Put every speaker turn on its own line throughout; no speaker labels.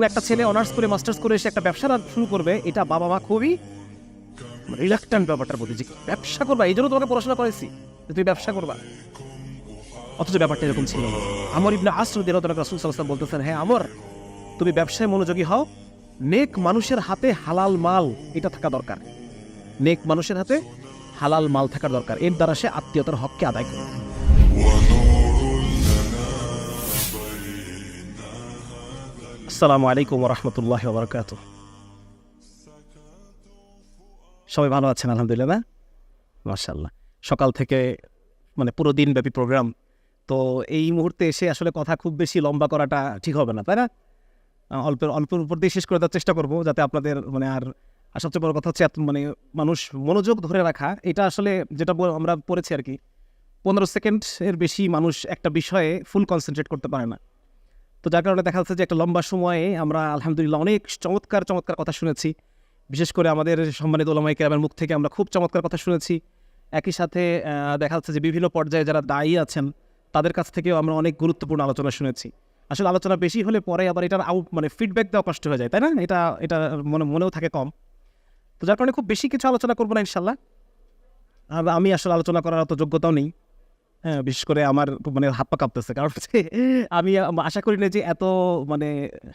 একটা ছেলে অনার্স করে মাস্টার্স করে এসে একটা ব্যবসা শুরু করবে, এটা বাবা মা খুবই রিলাক্ট্যান্ট ব্যাপারটার প্রতি, যে ব্যবসা করবা, এই জন্য তোমাকে পড়াশোনা করেছি যে তুমি ব্যবসা করবা। অথচ ব্যাপারটা এরকম ছিল না। আমর ইবনে আস রাদিয়াল্লাহু তাআলা রাসূল সাল্লাল্লাহু আলাইহি ওয়াসাল্লাম বলতেছেন, হ্যাঁ আমর, তুমি ব্যবসায় মনোযোগী হও, নেক মানুষের হাতে হালাল মাল এটা থাকা দরকার, নেক মানুষের হাতে হালাল মাল থাকার দরকার, এর দ্বারা সে আত্মীয়তার হককে আদায় করে। আসসালামু আলাইকুম ওয়া রাহমাতুল্লাহি ওয়া বারাকাতুহু। সবাই ভালো আছেন? আলহামদুলিল্লাহ, মাশাআল্লাহ। সকাল থেকে পুরো দিনব্যাপী প্রোগ্রাম, তো এই মুহূর্তে এসে আসলে কথা খুব বেশি লম্বা করাটা ঠিক হবে না, তাই না? অল্পের উপর দিয়ে শেষ করে দেওয়ার চেষ্টা করবো, যাতে আপনাদের আর সবচেয়ে বড় কথা হচ্ছে মানুষ মনোযোগ ধরে রাখা, এটা আসলে যেটা আমরা পড়েছি আর কি, 15 সেকেন্ডের বেশি মানুষ একটা বিষয়ে ফুল কনসেন্ট্রেট করতে পারে না। তো যার কারণে দেখা যাচ্ছে যে একটা লম্বা সময়ে আমরা আলহামদুলিল্লাহ অনেক চমৎকার কথা শুনেছি। বিশেষ করে আমাদের সম্মানিত উলামায়ে কেরামের মুখ থেকে আমরা খুব চমৎকার কথা শুনেছি। একই সাথে দেখা যাচ্ছে যে বিভিন্ন পর্যায়ে যারা দায়ী আছেন তাদের কাছ থেকেও আমরা অনেক গুরুত্বপূর্ণ আলোচনা শুনেছি। আসলে আলোচনা বেশি হলে পরে আবার এটার ফিডব্যাক দেওয়া কষ্ট হয়ে যায়, তাই না? এটা মনেও থাকে কম। তো যার কারণে খুব বেশি কিছু আলোচনা করবো না ইনশাল্লাহ। আর আমি আসলে আলোচনা করার অত যোগ্যতাও নেই। হ্যাঁ, বিশেষ করে আমার হাত পা কাঁপতেছে, কারণ আমি আশা করি না যে এত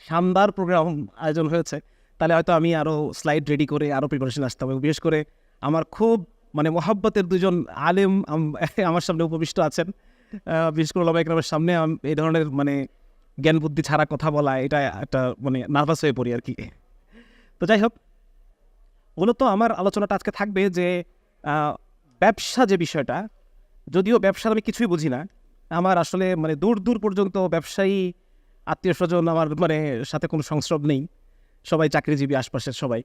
শানদার প্রোগ্রাম আয়োজন হয়েছে, তাহলে হয়তো আমি আরও স্লাইড রেডি করে আরও প্রিপারেশন আসতাম। এবং বিশেষ করে আমার খুব মহব্বতের দুজন আলেম আমার সামনে উপবিষ্ট আছেন। বিশেষ করে উলামায়ে কেরামের সামনে এই ধরনের জ্ঞান বুদ্ধি ছাড়া কথা বলা, এটা একটা নার্ভাস হয়ে পড়ি আর কি। তো যাই হোক, মূলত আমার আলোচনাটা আজকে থাকবে যে ব্যবসা যে বিষয়টা, যদিও ব্যবসার আমি কিছুই বুঝি না, আমার আসলে দূর পর্যন্ত ব্যবসায়ী আত্মীয় স্বজন আমার সাথে কোনো সংস্রব নেই, সবাই চাকরিজীবী আশপাশের সবাই।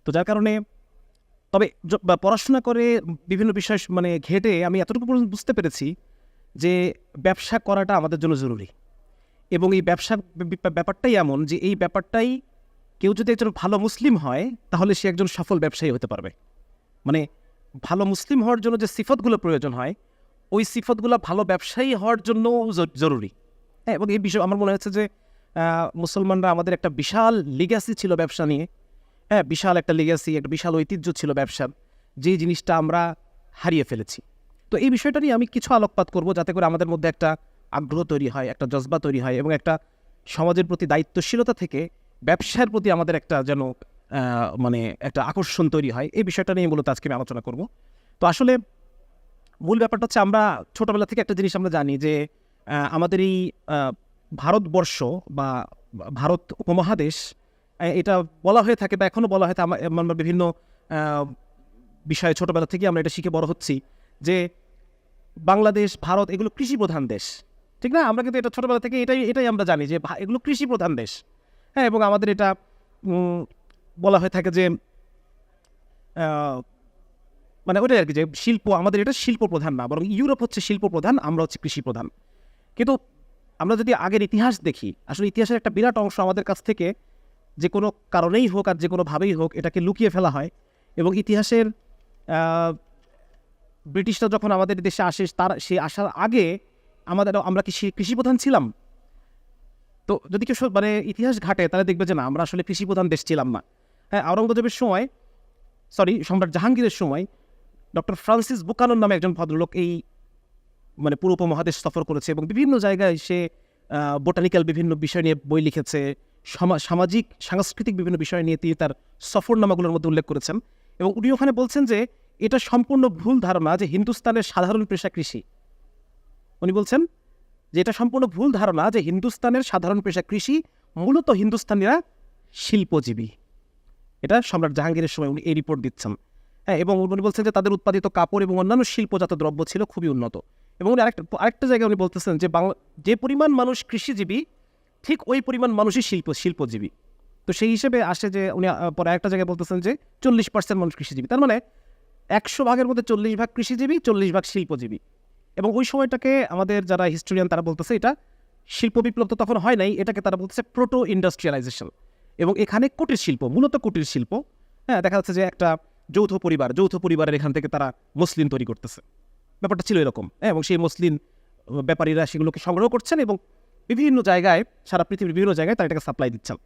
তো যার কারণে তবে পড়াশোনা করে বিভিন্ন বিষয় ঘেটে আমি এতটুকু পর্যন্ত বুঝতে পেরেছি যে ব্যবসা করাটা আমাদের জন্য জরুরি। এবং এই ব্যাপারটাই এমন যে এই ব্যাপারটাই কেউ যদি একজন ভালো মুসলিম হয় তাহলে সে একজন সফল ব্যবসায়ী হতে পারবে। ভালো মুসলিম হওয়ার জন্য যে সিফতগুলো প্রয়োজন হয়, ওই সিফতগুলো ভালো ব্যবসায়ী হওয়ার জন্য জরুরি। হ্যাঁ, এবং এই বিষয় আমার মনে হচ্ছে যে মুসলমানরা আমাদের একটা বিশাল লিগ্যাসি ছিল ব্যবসা নিয়ে। হ্যাঁ, বিশাল একটা লিগ্যাসি, একটা বিশাল ঐতিহ্য ছিল ব্যবসার, যেই জিনিসটা আমরা হারিয়ে ফেলেছি। তো এই বিষয়টা নিয়ে আমি কিছু আলোকপাত করব, যাতে করে আমাদের মধ্যে একটা আগ্রহ তৈরি হয়, একটা জজবা তৈরি হয়, এবং একটা সমাজের প্রতি দায়িত্বশীলতা থেকে ব্যবসার প্রতি আমাদের একটা যেন একটা আকর্ষণ তৈরি হয়। এই বিষয়টা নিয়ে মূলত আজকে আমি আলোচনা করব। তো আসলে মূল ব্যাপারটা হচ্ছে, আমরা ছোটোবেলা থেকে একটা জিনিস আমরা জানি যে আমাদের এই ভারতবর্ষ বা ভারত উপমহাদেশ, এটা বলা হয়ে থাকে বা এখনও বলা হয়ে থাকে, আমরা বিভিন্ন বিষয়ে ছোটোবেলা থেকে আমরা এটা শিখে বড় হচ্ছি যে বাংলাদেশ, ভারত এগুলো কৃষিপ্রধান দেশ, ঠিক না? আমরা কিন্তু এটা ছোটোবেলা থেকে এটাই আমরা জানি যে এগুলো কৃষিপ্রধান দেশ। হ্যাঁ, এবং আমাদের এটা বলা হয়ে থাকে যে ওটাই আর কি, যে শিল্প, আমাদের এটা শিল্প প্রধান না, বরং ইউরোপ হচ্ছে শিল্প প্রধান, আমরা হচ্ছে কৃষি প্রধান। কিন্তু আমরা যদি আগের ইতিহাস দেখি, আসলে ইতিহাসের একটা বিরাট অংশ আমাদের কাছ থেকে যে কোনো কারণেই হোক আর যে কোনোভাবেই হোক এটাকে লুকিয়ে ফেলা হয়। এবং ইতিহাসের ব্রিটিশরা যখন আমাদের দেশে আসে, সে আসার আগে আমরা কি কৃষিপ্রধান ছিলাম? তো যদি কেউ ইতিহাস ঘাটে, তাহলে দেখবে যে না, আমরা আসলে কৃষিপ্রধান দেশ ছিলাম না। হ্যাঁ, আওরঙ্গজেবের সময়, সম্রাট জাহাঙ্গীরের সময় ডক্টর ফ্রান্সিস বুকানন নামে একজন ভদ্রলোক এই পুরো উপমহাদেশ সফর করেছে, এবং বিভিন্ন জায়গায় সে বোটানিক্যাল বিভিন্ন বিষয় নিয়ে বই লিখেছে, সামাজিক সাংস্কৃতিক বিভিন্ন বিষয় নিয়ে তিনি তার সফরনামাগুলোর মধ্যে উল্লেখ করেছেন। এবং উনি ওখানে বলছেন যে এটা সম্পূর্ণ ভুল ধারণা যে হিন্দুস্তানের সাধারণ পেশা কৃষি। উনি বলছেন যে এটা সম্পূর্ণ ভুল ধারণা যে হিন্দুস্তানের সাধারণ পেশা কৃষি, মূলত হিন্দুস্তানিরা শিল্পজীবী। এটা সম্রাট জাহাঙ্গীরের সময় উনি এই রিপোর্ট দিচ্ছেন। হ্যাঁ, এবং উনি বলছেন যে তাদের উৎপাদিত কাপড় এবং অন্যান্য শিল্পজাত দ্রব্য ছিল খুবই উন্নত। এবং উনি আরেকটা জায়গায় উনি বলতেছেন যে যে পরিমাণ মানুষ কৃষিজীবী, ঠিক ওই পরিমাণ মানুষই শিল্পজীবী। তো সেই হিসেবে আসে যে উনি পরে আরেকটা জায়গায় বলতেছেন যে 40% মানুষ কৃষিজীবী, তার 100 ভাগের মধ্যে 40 ভাগ কৃষিজীবী, 40 ভাগ শিল্পজীবী। এবং ওই সময়টাকে আমাদের যারা হিস্টোরিয়ান তারা বলতেছে এটা শিল্প বিপ্লব তো তখন হয় নাই, এটাকে তারা বলতেছে প্রোটো ইন্ডাস্ট্রিয়ালাইজেশন। এবং এখানে কুটির শিল্প, মূলত কুটির শিল্প। হ্যাঁ, দেখা যাচ্ছে যে একটা যৌথ পরিবারের এখান থেকে তারা মসলিন তৈরি করতেছে, ব্যাপারটা ছিল এরকম। হ্যাঁ, এবং সেই মসলিন ব্যাপারীরা সেগুলোকে সংগ্রহ করছেন এবং বিভিন্ন জায়গায়, সারা পৃথিবীর বিভিন্ন জায়গায় তারা এটাকে সাপ্লাই দিচ্ছেন।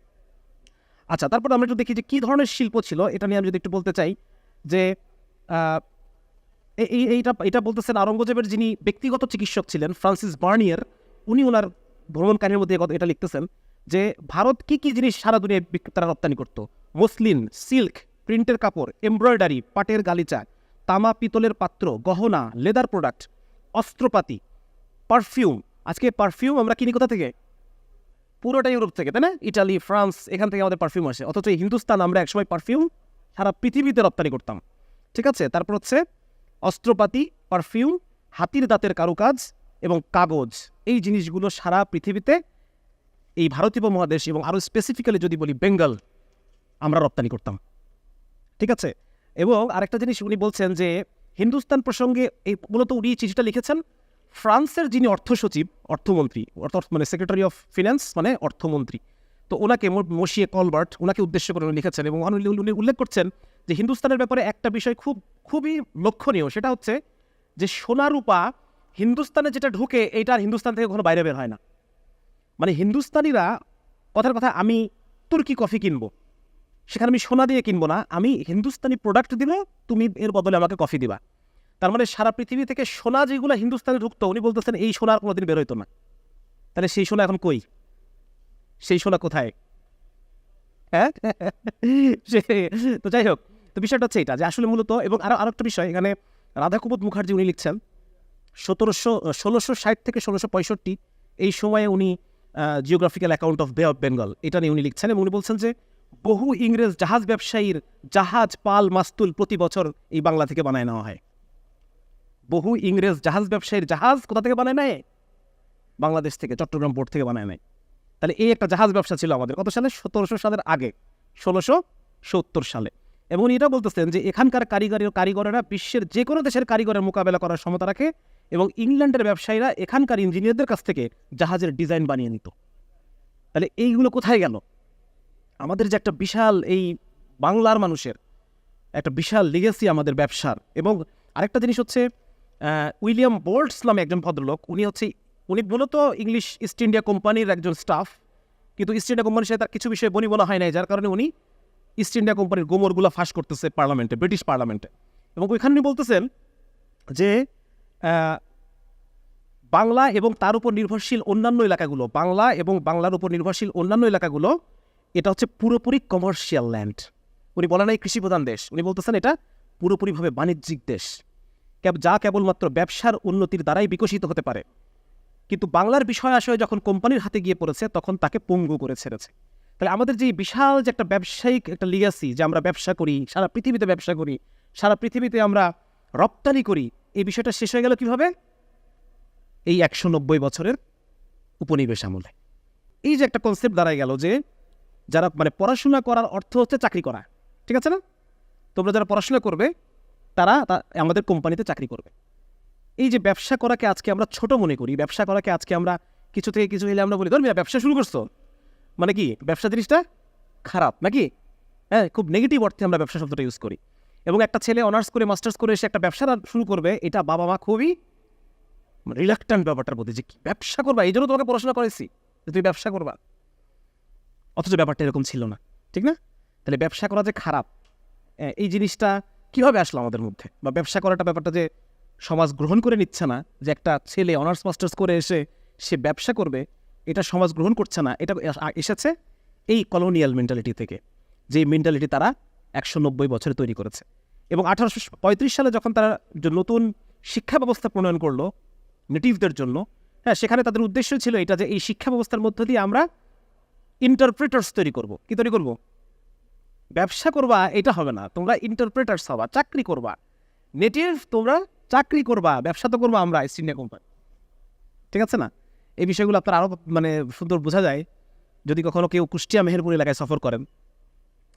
আচ্ছা, তারপর আমরা একটু দেখি যে কী ধরনের শিল্প ছিল, এটা নিয়ে আমি যদি একটু বলতে চাই যে এইটা বলতেছেন আওরঙ্গজেবের যিনি ব্যক্তিগত চিকিৎসক ছিলেন ফ্রান্সিস বার্নিয়ার, উনি ওনার ভ্রমণ কাহিনীর মধ্যে এটা লিখতেছেন যে ভারত কি কি জিনিস সারা দুনিয়ায় তারা রপ্তানি করতো। মসলিন, সিল্ক, প্রিন্টের কাপড়, এমব্রয়ডারি, পাটের গালিচা, তামা পিতলের পাত্র, গহনা, লেদার প্রোডাক্ট, অস্ত্রপাতি, পারফিউম। আজকে পারফিউম আমরা কিনি কোথা থেকে? পুরোটা ইউরোপ থেকে, তাই না? ইটালি, ফ্রান্স, এখান থেকে আমাদের পারফিউম আসে। অথচ হিন্দুস্তান আমরা একসময় পারফিউম সারা পৃথিবীতে রপ্তানি করতাম। ঠিক আছে, তারপর হচ্ছে অস্ত্রপাতি, পারফিউম, হাতির দাঁতের কারুকাজ এবং কাগজ, এই জিনিসগুলো সারা পৃথিবীতে এই ভারতীয় উপমহাদেশ এবং আরও স্পেসিফিক্যালি যদি বলি বেঙ্গল, আমরা রপ্তানি করতাম। ঠিক আছে, এবং আরেকটা জিনিস উনি বলছেন যে হিন্দুস্তান প্রসঙ্গে এই মূলত উনি চিঠিটা লিখেছেন ফ্রান্সের যিনি অর্থসচিব, অর্থমন্ত্রী, মানে সেক্রেটারি অফ ফিন্যান্স মানে অর্থমন্ত্রী, তো ওনাকে মসিয়ে কলবার্ট, ওনাকে উদ্দেশ্য করে উনি লিখেছেন এবং উনি উল্লেখ করছেন যে হিন্দুস্তানের ব্যাপারে একটা বিষয় খুবই লক্ষণীয়, সেটা হচ্ছে যে সোনা রূপা হিন্দুস্তানে যেটা ঢুকে এইটা আর হিন্দুস্তান থেকে কখনো বাইরে বের হয় না। মানে হিন্দুস্তানিরা কথার কথা, আমি তুর্কি কফি কিনবো, সেখানে আমি সোনা দিয়ে কিনবো না, আমি হিন্দুস্তানি প্রোডাক্ট দিলে তুমি এর বদলে আমাকে কফি দিবা। তার মানে সারা পৃথিবী থেকে সোনা যেগুলো হিন্দুস্তানে ঢুকতো, উনি বলতেছেন এই সোনা আর কোনোদিন বের হইতো না। তাহলে সেই সোনা এখন কই? সেই সোনা কোথায়? হ্যাঁ তো যাই হোক, তো বিষয়টা হচ্ছে এটা যে আসলে মূলত, এবং আরো একটা বিষয় এখানে রাধাকুমুদ মুখার্জি উনি লিখছেন 1660 থেকে 1665 এই সময়ে উনি জিওগ্রাফিক্যাল অ্যাকাউন্ট অফ বে অফ বেঙ্গল এটা নিয়ে উনি লিখছেন এবং উনি বলছেন যে বহু ইংরেজ জাহাজ ব্যবসায়ীর জাহাজ, পাল, মাস্তুল প্রতি বছর এই বাংলা থেকে বানায় নেওয়া হয়। বহু ইংরেজ জাহাজ ব্যবসায়ীর জাহাজ কোথা থেকে বানায় নেয়? বাংলাদেশ থেকে, চট্টগ্রাম পোর্ট থেকে বানায় নেয়। তাহলে এই একটা জাহাজ ব্যবসা ছিল আমাদের কত সালে? 1700 সালের আগে, 1670 সালে। এবং উনি এটা বলতেছেন যে এখানকার কারিগরেরা বিশ্বের যে কোনো দেশের কারিগরের মোকাবেলা করার ক্ষমতা রাখে এবং ইংল্যান্ডের ব্যবসায়ীরা এখানকার ইঞ্জিনিয়ারদের কাছ থেকে জাহাজের ডিজাইন বানিয়ে নিত। তাহলে এইগুলো কোথায় গেল? আমাদের যে একটা বিশাল, এই বাংলার মানুষের একটা বিশাল লিগেসি আমাদের ব্যবসার। এবং আরেকটা জিনিস হচ্ছে উইলিয়াম বোল্টস নামে একজন ভদ্রলোক, উনি মূলত ইংলিশ ইস্ট ইন্ডিয়া কোম্পানির একজন স্টাফ, কিন্তু ইস্ট ইন্ডিয়া কোম্পানির সাথে তার কিছু বিষয়ে বনিবনা হয় নাই, যার কারণে উনি ইস্ট ইন্ডিয়া কোম্পানির গোমরগুলো ফাঁস করতেছে পার্লামেন্টে, ব্রিটিশ পার্লামেন্টে। এবং ওইখানে উনি বলতেছেন যে বাংলা এবং তার উপর নির্ভরশীল অন্যান্য এলাকাগুলো, বাংলা এবং বাংলার উপর নির্ভরশীল অন্যান্য এলাকাগুলো, এটা হচ্ছে পুরোপুরি কমার্শিয়াল ল্যান্ড। উনি বলেন এই কৃষিপ্রধান দেশ, উনি বলতেছেন এটা পুরোপুরিভাবে বাণিজ্যিক দেশ, যা কেবলমাত্র ব্যবসার উন্নতির দ্বারাই বিকশিত হতে পারে। কিন্তু বাংলার বিষয় আশয় যখন কোম্পানির হাতে গিয়ে পড়েছে তখন তাকে পঙ্গু করে ছেড়েছে। তাহলে আমাদের যে বিশাল যে একটা ব্যবসায়িক একটা লিগাসি, যে আমরা ব্যবসা করি, সারা পৃথিবীতে ব্যবসা করি, সারা পৃথিবীতে আমরা রপ্তানি করি, এই বিষয়টা শেষ হয়ে গেল কিভাবে? এই 190 বছরের উপনিবেশ আমলে। এই যে একটা কনসেপ্ট দাঁড়ায় গেল যে যারা মানে পড়াশোনা করার অর্থ হচ্ছে চাকরি করা, ঠিক আছে না? তোমরা যারা পড়াশোনা করবে তারা আমাদের কোম্পানিতে চাকরি করবে। এই যে ব্যবসা করাকে আজকে আমরা ছোট মনে করি, ব্যবসা করাকে আজকে আমরা কিছু থেকে কিছু হলে আমরা বলি ধর মিয়া ব্যবসা শুরু করছো, মানে কি ব্যবসা জিনিসটা খারাপ নাকি? হ্যাঁ, খুব নেগেটিভ অর্থে আমরা ব্যবসা শব্দটা ইউজ করি। এবং একটা ছেলে অনার্স করে মাস্টার্স করে এসে একটা ব্যবসা শুরু করবে, এটা বাবা মা খুবই রিলাক্ট্যান্ট ব্যাপারটার প্রতি, যে ব্যবসা করবা, এই জন্য তোমাকে পড়াশোনা করেছি যে তুমি ব্যবসা করবা। অথচ ব্যাপারটা এরকম ছিল না, ঠিক না? তাহলে ব্যবসা করা যে খারাপ, এই জিনিসটা কীভাবে আসলো আমাদের মধ্যে? বা ব্যবসা করাটা ব্যাপারটা যে সমাজ গ্রহণ করে নিচ্ছে না, যে একটা ছেলে অনার্স মাস্টার্স করে এসে সে ব্যবসা করবে, এটা সমাজ গ্রহণ করছে না। এটা এসেছে এই কলোনিয়াল মেন্টালিটি থেকে, যে মেন্টালিটি তারা 190 বছরে তৈরি করেছে। এবং 1835 সালে যখন তারা নতুন শিক্ষা ব্যবস্থা প্রণয়ন করলো নেটিভদের জন্য, হ্যাঁ, সেখানে তাদের উদ্দেশ্য ছিল এটা যে এই শিক্ষা ব্যবস্থার মধ্য দিয়ে আমরা ইন্টারপ্রেটার্স তৈরি করব। কি তৈরি করব? ব্যবসা করবা এটা হবে না, তোমরা ইন্টারপ্রেটার্স হবা, চাকরি করবা। নেটিভ তোমরা চাকরি করবা, ব্যবসা তো করবো আমরা ইস্ট ইন্ডিয়া কোম্পানি, ঠিক আছে না? এই বিষয়গুলো আপনার আরও মানে সুন্দর বোঝা যায় যদি কখনো কেউ কুষ্টিয়া মেহেরপুর এলাকায় সফর করেন।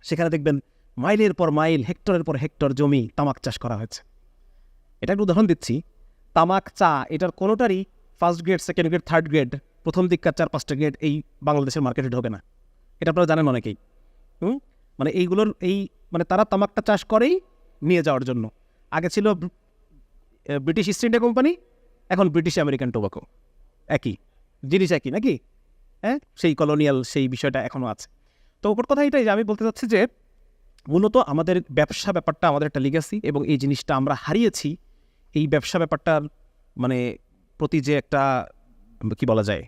সেখানে দেখবেন মাইলের পর মাইল, হেক্টরের পর হেক্টর জমি তামাক চাষ করা হয়েছে। এটা একটা উদাহরণ দিচ্ছি, তামাক, চা, এটার কোনোটারই first grade, second grade, third grade, প্রথম দিককার 4-5টা গ্রেড এই বাংলাদেশের মার্কেটে ঢোকে না। এটা আপনারা জানেন অনেকেই। মানে এইগুলোর মানে তারা তামাকটা চাষ করেই নিয়ে যাওয়ার জন্য। আগে ছিল ব্রিটিশ ইস্ট ইন্ডিয়া কোম্পানি, এখন ব্রিটিশ আমেরিকান টোবাকো, একই জিনিস, একই নাকি? হ্যাঁ, সেই কলোনিয়াল সেই বিষয়টা এখনও আছে। তো ওপর কথা এটাই যে আমি বলতে চাচ্ছি যে মূলত আমাদের ব্যবসা ব্যাপারটা আমাদের একটা লিগ্যাসি, এবং এই জিনিসটা আমরা হারিয়েছি। এই ব্যবসা ব্যাপারটার মানে প্রতি যে একটা কি বলা যায়,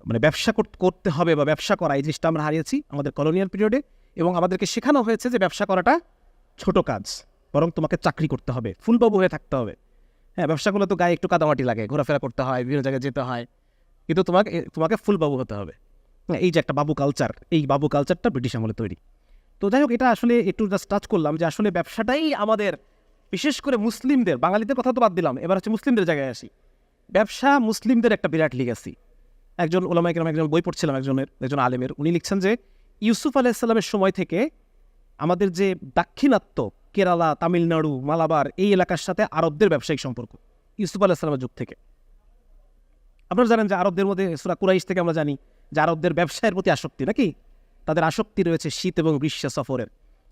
মানে ব্যবসা করতে হবে বা ব্যবসা করা, এই জিনিসটা আমরা হারিয়েছি আমাদের কলোনিয়াল পিরিয়ডে। এবং আমাদেরকে শেখানো হয়েছে যে ব্যবসা করাটা ছোট কাজ, বরং তোমাকে চাকরি করতে হবে, ফুলবাবু হয়ে থাকতে হবে। হ্যাঁ, ব্যবসাগুলো তো গায়ে একটু কাদামাটি লাগে, ঘোরাফেরা করতে হয়, বিভিন্ন জায়গায় যেতে হয়, কিন্তু তোমাকে ফুলবাবু হতে হবে। এই যে একটা বাবু কালচার, এই বাবু কালচারটা ব্রিটিশ আমলে তৈরি। তো যাই হোক, এটা আসলে একটু জাস্ট টাচ করলাম যে আসলে ব্যবসাটাই আমাদের, বিশেষ করে মুসলিমদের, বাঙালিদের কথা তো বাদ দিলাম, এবার হচ্ছে মুসলিমদের জায়গায় আসি। ব্যবসা মুসলিমদের একটা বিরাট লিগ্যাসি। একজন ওলামায়ে কেরাম, একজন বই পড়ছিলাম একজন আলেমের, উনি লিখছেন যে ইউসুফ আলাইহিসসালামের সময় থেকে আমাদের যে দাক্ষিণাত্য, কেরালা, তামিলনাড়ু, মালাবার, এই এলাকার সাথে আরবদের ব্যবসায়িক সম্পর্ক ইউসুফ আলাইহিসসালামের যুগ থেকে। আপনারা জানেন যে আরবদের মধ্যে সূরা কুরাইশ থেকে আমরা জানি যে আরবদের ব্যবসায়ের প্রতি আসক্তি, নাকি? তাদের আসক্তি রয়েছে শীত এবং গ্রীষ্ম সফরের।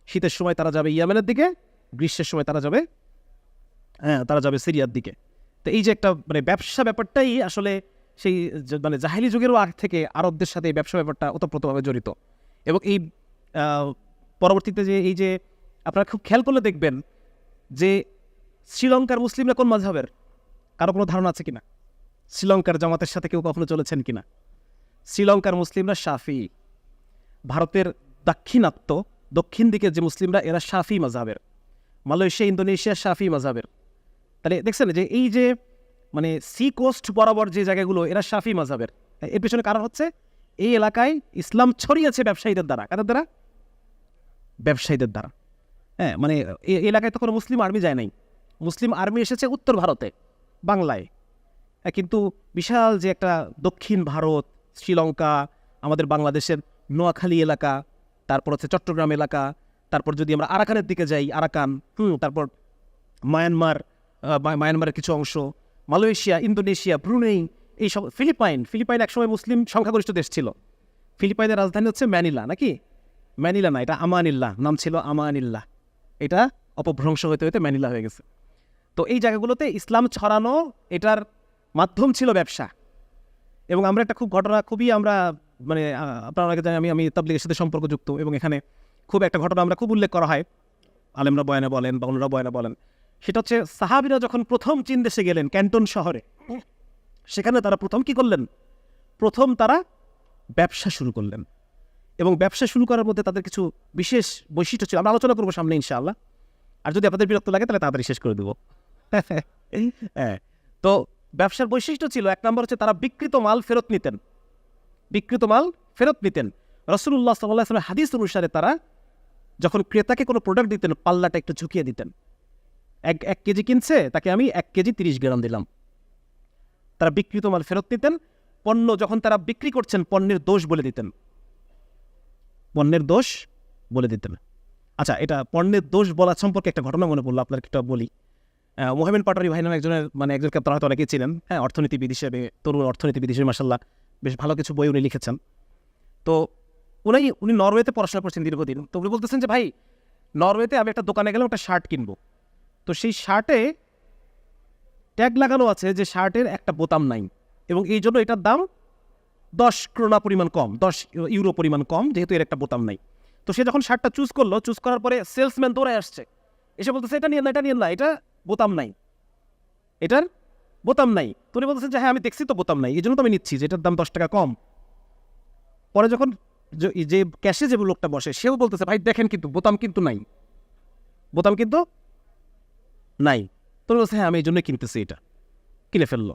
শীতের সময় তারা যাবে ইয়ামেনের দিকে, গ্রীষ্মের সময় তারা যাবে সিরিয়ার দিকে। তো এই যে একটা মানে ব্যবসা ব্যাপারটাই আসলে সেই মানে জাহেলি যুগেরও আগ থেকে আরবদের সাথে এই ব্যবসা ব্যাপারটা ওতপ্রোতভাবে জড়িত। এবং এই পরবর্তীতে যে এই যে আপনারা খুব খেয়াল করলে দেখবেন যে শ্রীলঙ্কার মুসলিমরা কোন মাযহাবের, কারো কোনো ধারণা আছে কিনা? শ্রীলঙ্কার জামাতের সাথে কেউ কখনো চলেছেন কিনা? শ্রীলঙ্কার মুসলিমরা শাফি। ভারতের দাক্ষিণাত্য, দক্ষিণ দিকের যে মুসলিমরা, এরা শাফি মাযহাবের। মালয়েশিয়া, ইন্দোনেশিয়া শাফি মাযহাবের। তাহলে দেখছেন যে এই যে মানে সি কোস্ট বরাবর যে জায়গাগুলো, এরা শাফি মাযহাবের। এর পেছনে কারণ হচ্ছে এই এলাকায় ইসলাম ছড়িয়েছে ব্যবসায়ীদের দ্বারা। কাদের দ্বারা? ব্যবসায়ীদের দ্বারা। হ্যাঁ, মানে এই এলাকায় তো কোনো মুসলিম আর্মি যায় নাই। মুসলিম আর্মি এসেছে উত্তর ভারতে, বাংলায়। কিন্তু বিশাল যে একটা দক্ষিণ ভারত, শ্রীলঙ্কা, আমাদের বাংলাদেশের নোয়াখালী এলাকা, তারপর হচ্ছে চট্টগ্রাম এলাকা, তারপর যদি আমরা আরাকানের দিকে যাই, আরাকান, তারপর মায়ানমারের কিছু অংশ, মালয়েশিয়া, ইন্দোনেশিয়া, ব্রুনেই, এইসব, ফিলিপাইন একসময় মুসলিম সংখ্যাগরিষ্ঠ দেশ ছিল। ফিলিপাইনের রাজধানী হচ্ছে ম্যানিলা, নাকি? ম্যানিলা না, এটা আমানিল্লাহ, নাম ছিল আমানিল্লাহ। এটা অপভ্রংশ হতে হতে ম্যানিলা হয়ে গেছে। তো এই জায়গাগুলোতে ইসলাম ছড়ানো, এটার মাধ্যম ছিল ব্যবসা। এবং আমরা একটা খুবই আমরা মানে আপনারা অনেকে জানেন আমি তাবলীগের সাথে সম্পর্কযুক্ত, এবং এখানে খুব একটা ঘটনা আমরা খুব উল্লেখ করা হয়, আলেমরা বয়ানে বলেন বা অন্যরা বয়ানে বলেন। সেটা হচ্ছে সাহাবীরা যখন প্রথম চীন দেশে গেলেন, ক্যান্টন শহরে, সেখানে তারা প্রথম কি করলেন? প্রথম তারা ব্যবসা শুরু করলেন। এবং ব্যবসা শুরু করার মধ্যে তাদের কিছু বিশেষ বৈশিষ্ট্য ছিল, আমরা আলোচনা করবো সামনে ইনশাআল্লাহ। আর যদি আপনাদের বিরক্ত লাগে তাহলে তাড়াতাড়ি শেষ করে দেবো। হ্যাঁ, তো ব্যবসার বৈশিষ্ট্য ছিল, এক নম্বর হচ্ছে তারা বিকৃত মাল ফেরত নিতেন। রাসূলুল্লাহ সাল্লাল্লাহু আলাইহি ওয়াসাল্লামের হাদিস অনুসারে তারা যখন ক্রেতাকে কোনো প্রোডাক্ট দিতেন, পাল্লাটা একটু ঝুঁকিয়ে দিতেন। এক কেজি কিনছে, তাকে আমি 1 কেজি 30 গ্রাম দিলাম। তারা বিকৃত মাল ফেরত নিতেন। পণ্য যখন তারা বিক্রি করছেন, পণ্যের দোষ বলে দিতেন। আচ্ছা, এটা পণ্যের দোষ বলা সম্পর্কে একটা ঘটনা মনে পড়লো, আপনার একটা বলি। মোহামেন পাটোয়ারি ভাই নামে একজনকে আপনারা হয়তো অনেকেই ছিলেন। হ্যাঁ, অর্থনীতিবিদ হিসেবে, তরুণ অর্থনীতিবিদ হিসেবে মাশাআল্লাহ বেশ ভালো কিছু বই উনি লিখেছেন। তো উনি নরওয়েতে পড়াশোনা করছেন দীর্ঘদিন। তো উনি বলতেছেন যে ভাই, নরওয়েতে আমি একটা দোকানে গেলাম, একটা শার্ট কিনবো। তো সেই শার্টে ট্যাগ লাগানো আছে যে শার্টের একটা বোতাম নাই, এবং এই জন্য এটার দাম 10 ক্রোনা পরিমাণ কম, 10 ইউরো পরিমাণ কম, যেহেতু এর একটা বোতাম নাই। তো সে যখন শার্টটা চুজ করার পরে সেলসম্যান দৌড়ে আসছে, এসে বলতেছে এটা নিয়ে না, এটা বোতাম নাই, এটার বোতাম নাই। তো উনি বলতেছেন যে হ্যাঁ, আমি দেখছি তো বোতাম নাই, এই জন্য তো আমি নিচ্ছি, যে এটার দাম 10 টাকা কম। পরে যখন যে ক্যাশে যে লোকটা বসে, সেও বলতেছে ভাই দেখেন, কিন্তু বোতাম কিন্তু নাই। তো বলছে হ্যাঁ, আমি এই জন্যই কিনতেছি, এটা কিনে ফেললো।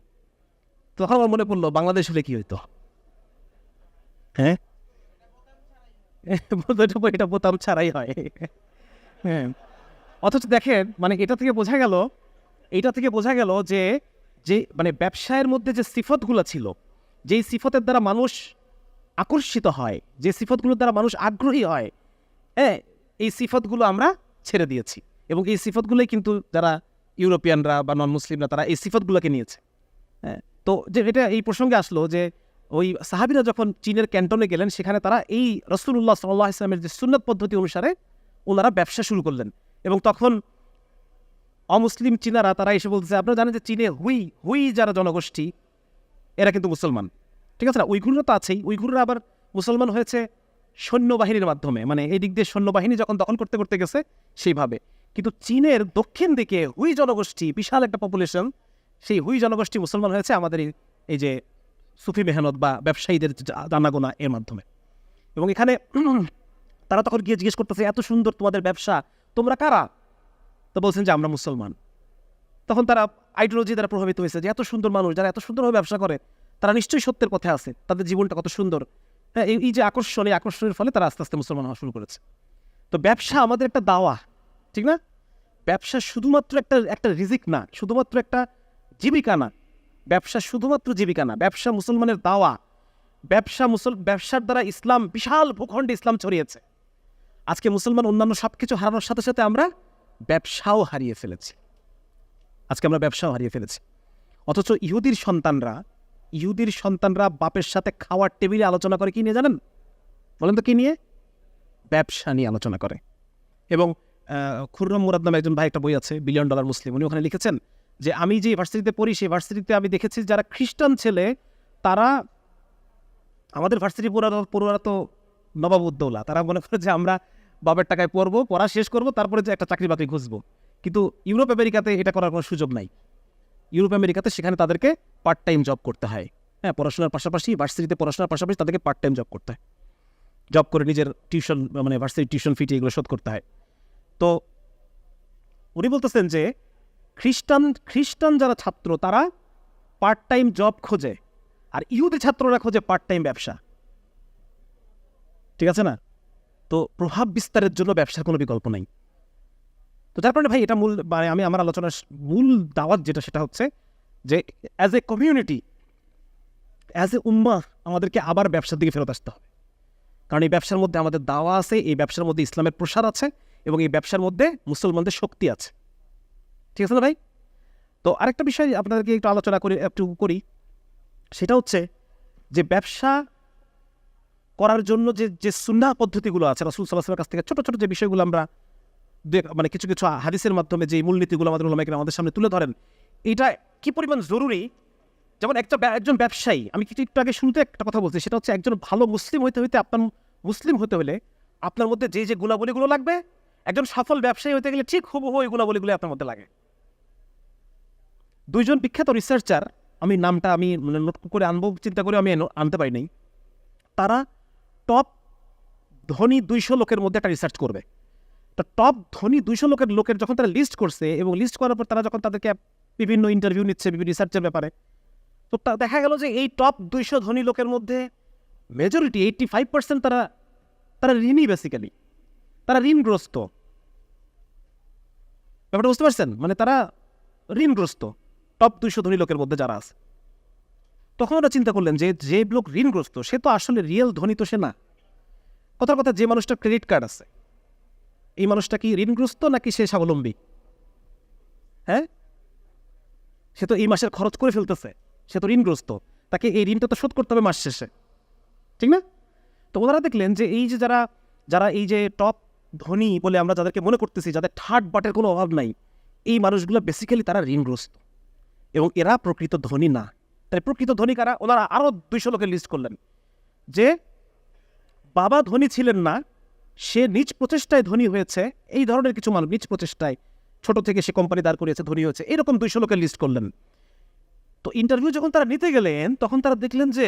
তখন আমার মনে পড়লো, বাংলাদেশ হলে কি হইতো? হ্যাঁ, এটা বোতাম ছাড়াই হয়। হ্যাঁ, অথচ দেখেন, মানে এটা থেকে বোঝা গেল যে মানে ব্যবসায়ের মধ্যে যে সিফতগুলো ছিল, যেই সিফতের দ্বারা মানুষ আকর্ষিত হয়, যে সিফতগুলোর দ্বারা মানুষ আগ্রহী হয়, হ্যাঁ, এই সিফতগুলো আমরা ছেড়ে দিয়েছি। এবং এই সিফতগুলোই কিন্তু যারা ইউরোপিয়ানরা বা নন মুসলিমরা, তারা এই সিফতগুলোকে নিয়েছে। হ্যাঁ, তো যে এটা এই প্রসঙ্গে আসলো যে ওই সাহাবীরা যখন চীনের ক্যান্টনে গেলেন, সেখানে তারা এই রাসূলুল্লাহ সাল্লাল্লাহু আলাইহি ওয়াসাল্লামের যে সুন্নাত পদ্ধতি অনুসারে ওনারা ব্যবসা শুরু করলেন। এবং তখন অমুসলিম চীনারা তারা এসে বলতেছে, আপনারা জানেন যে চীনে হুই যারা জনগোষ্ঠী, এরা কিন্তু মুসলমান, ঠিক আছে না? উইঘুররা তো আছেই, উইঘুররা আবার মুসলমান হয়েছে সৈন্যবাহিনীর মাধ্যমে, মানে এই দিক দিয়ে সৈন্যবাহিনী যখন দখল করতে করতে গেছে সেইভাবে। কিন্তু চীনের দক্ষিণ দিকে হুই জনগোষ্ঠী, বিশাল একটা পপুলেশন, সেই হুই জনগোষ্ঠী মুসলমান হয়েছে আমাদের এই যে সুফি মেহনত বা ব্যবসায়ীদের জানাগোনা এর মাধ্যমে। এবং এখানে তারা তখন গিয়ে জিজ্ঞেস করতেছে, এত সুন্দর তোমাদের ব্যবসা, তোমরা কারা? তো বলছেন যে আমরা মুসলমান। তখন তারা আইডিওলজি দ্বারা প্রভাবিত হয়েছে যে এত সুন্দর মানুষ যারা এত সুন্দরভাবে ব্যবসা করে তারা নিশ্চয়ই সত্যের পথে আছে, তাদের জীবনটা কত সুন্দর। হ্যাঁ, এই যে আকর্ষণ, এই আকর্ষণের ফলে তারা আস্তে আস্তে মুসলমান হওয়া শুরু করেছে। তো ব্যবসা আমাদের একটা দাওয়া, ঠিক না? ব্যবসা শুধুমাত্র একটা রিজিক না, শুধুমাত্র একটা জীবিকা না। ব্যবসা শুধুমাত্র জীবিকা না, ব্যবসা মুসলমানের দাওয়া। ব্যবসার দ্বারা ইসলাম, বিশাল ভূখণ্ডে ইসলাম ছড়িয়েছে। আজকে মুসলমান অন্যান্য সব কিছু হারানোর সাথে সাথে আমরা ব্যবসাও হারিয়ে ফেলেছি। অথচ ইহুদির সন্তানরা বাপের সাথে খাওয়ার টেবিলে আলোচনা করে কি নিয়ে জানেন? বলেন তো কি নিয়ে? ব্যবসা নিয়ে আলোচনা করে। এবং খুররম মুরাদ নামে একজন ভাই, একটা বই আছে $1 বিলিয়ন মুসলিম, উনি ওখানে লিখেছেন যে আমি যে ভার্সিটিতে পড়ি সেই ভার্সিটিতে আমি দেখেছি যারা খ্রিস্টান ছেলে তারা, আমাদের ভার্সিটি পড়ুয়ারা তো নবাবউদ্দৌলা, তারা মনে করে যে আমরা বাবার টাকায় পড়বো, পড়া শেষ করবো, তারপরে যে একটা চাকরি বাকরি খুঁজবো। কিন্তু ইউরোপ আমেরিকাতে এটা করার কোনো সুযোগ নাই। ইউরোপ আমেরিকাতে সেখানে তাদেরকে পার্ট টাইম জব করতে হয়। হ্যাঁ, পড়াশোনার পাশাপাশি, ভার্সিটিতে পড়াশোনার পাশাপাশি তাদেরকে পার্ট টাইম জব করতে হয়, জব করে নিজের টিউশন, মানে ভার্সিটির টিউশন ফি এগুলো শোধ করতে হয়। তো উনি বলতেছেন যে খ্রিস্টান যারা ছাত্র তারা পার্ট টাইম জব খোঁজে, আর ইহুদি ছাত্ররা খোঁজে পার্ট টাইম ব্যবসা। ঠিক আছে না? তো প্রভাব বিস্তারের জন্য ব্যবসার কোনো বিকল্প নাই। তো যার কারণে ভাই এটা মানে আমি আমার আলোচনার মূল দাওয়াত যেটা, সেটা হচ্ছে যে as a community, as a উম্মাহ আমাদেরকে আবার ব্যবসার দিকে ফেরত আসতে হবে। কারণ এই ব্যবসার মধ্যে আমাদের দাওয়া আছে, এই ব্যবসার মধ্যে ইসলামের প্রসার আছে, এবং এই ব্যবসার মধ্যে মুসলমানদের শক্তি আছে। ঠিক আছে না ভাই? তো আরেকটা বিষয় আপনাদেরকে একটু আলোচনা করি, সেটা হচ্ছে যে ব্যবসা করার জন্য যে সুন্নাহ পদ্ধতিগুলো আছে রাসূল সাল্লাল্লাহু আলাইহি ওয়াসাল্লামের কাছ থেকে, ছোট ছোট যে বিষয়গুলো আমরা মানে কিছু কিছু হাদিসের মাধ্যমে যে মূলনীতিগুলো আমাদের উলামায়ে কেরাম আমাদের সামনে তুলে ধরেন, এটা কি পরিমাণ জরুরি। যেমন একজন ব্যবসায়ী, আমি একটু আগে শুরুতে একটা কথা বলছি, সেটা হচ্ছে একজন ভালো মুসলিম হতে হলে আপনার মধ্যে যে গুণাবলীগুলো লাগবে, একজন সফল ব্যবসায়ী হতে গেলে ঠিক হুবহু ওই গুণাবলীগুলো আপনার মধ্যে লাগে। দুইজন বিখ্যাত রিসার্চার, আমি নামটা নোট করে আনবো চিন্তা করে আমি আনতে পারি নাই, তারা টপ ধনী 200 লোকের মধ্যে একটা রিসার্চ করবে। তো টপ ধনী 200 লোকের যখন তারা লিস্ট করছে, এবং লিস্ট করার পর তারা যখন তাদেরকে বিভিন্ন ইন্টারভিউ নিচ্ছে বিভিন্ন রিসার্চের ব্যাপারে, তো দেখা গেল যে এই টপ 200 ধনী লোকের মধ্যে মেজরিটি 85% তারা ঋণী, বেসিক্যালি তারা ঋণগ্রস্ত। ব্যাপারটা বুঝতে পারছেন? মানে তারা ঋণগ্রস্ত, টপ 200 ধনী লোকের মধ্যে যারা আছে। তখন ওরা চিন্তা করলেন যে লোক ঋণগ্রস্ত সে তো আসলে রিয়েল ধনী তো সে না। কথার কথা, যে মানুষটার ক্রেডিট কার্ড আছে, এই মানুষটা কি ঋণগ্রস্ত নাকি সে স্বাবলম্বী? হ্যাঁ, সে তো এই মাসের খরচ করে ফেলতেছে, সে তো ঋণগ্রস্ত, তাকে এই ঋণটা তো শোধ করতে হবে মাস শেষে, ঠিক না? তো ওনারা দেখলেন যে এই যে যারা এই যে টপ ধনী বলে আমরা যাদেরকে মনে করতেছি, যাদের ঠাট বাটের কোনো অভাব নাই, এই মানুষগুলো বেসিক্যালি তারা ঋণগ্রস্ত, এবং এরা প্রকৃত ধনী না। তাই প্রকৃত ধনী কারা? ওনারা আরও 200 লোকের লিস্ট করলেন, যে বাবা ধনী ছিলেন না, সে নিজ প্রচেষ্টায় ধনী হয়েছে, এই ধরনের কিছু মানুষ নিজ প্রচেষ্টায় ছোট থেকে সে কোম্পানি দাঁড় করিয়েছে, ধনী হয়েছে, এরকম 200 লোকের লিস্ট করলেন। তো ইন্টারভিউ যখন তারা নিতে গেলেন, তখন তারা দেখলেন যে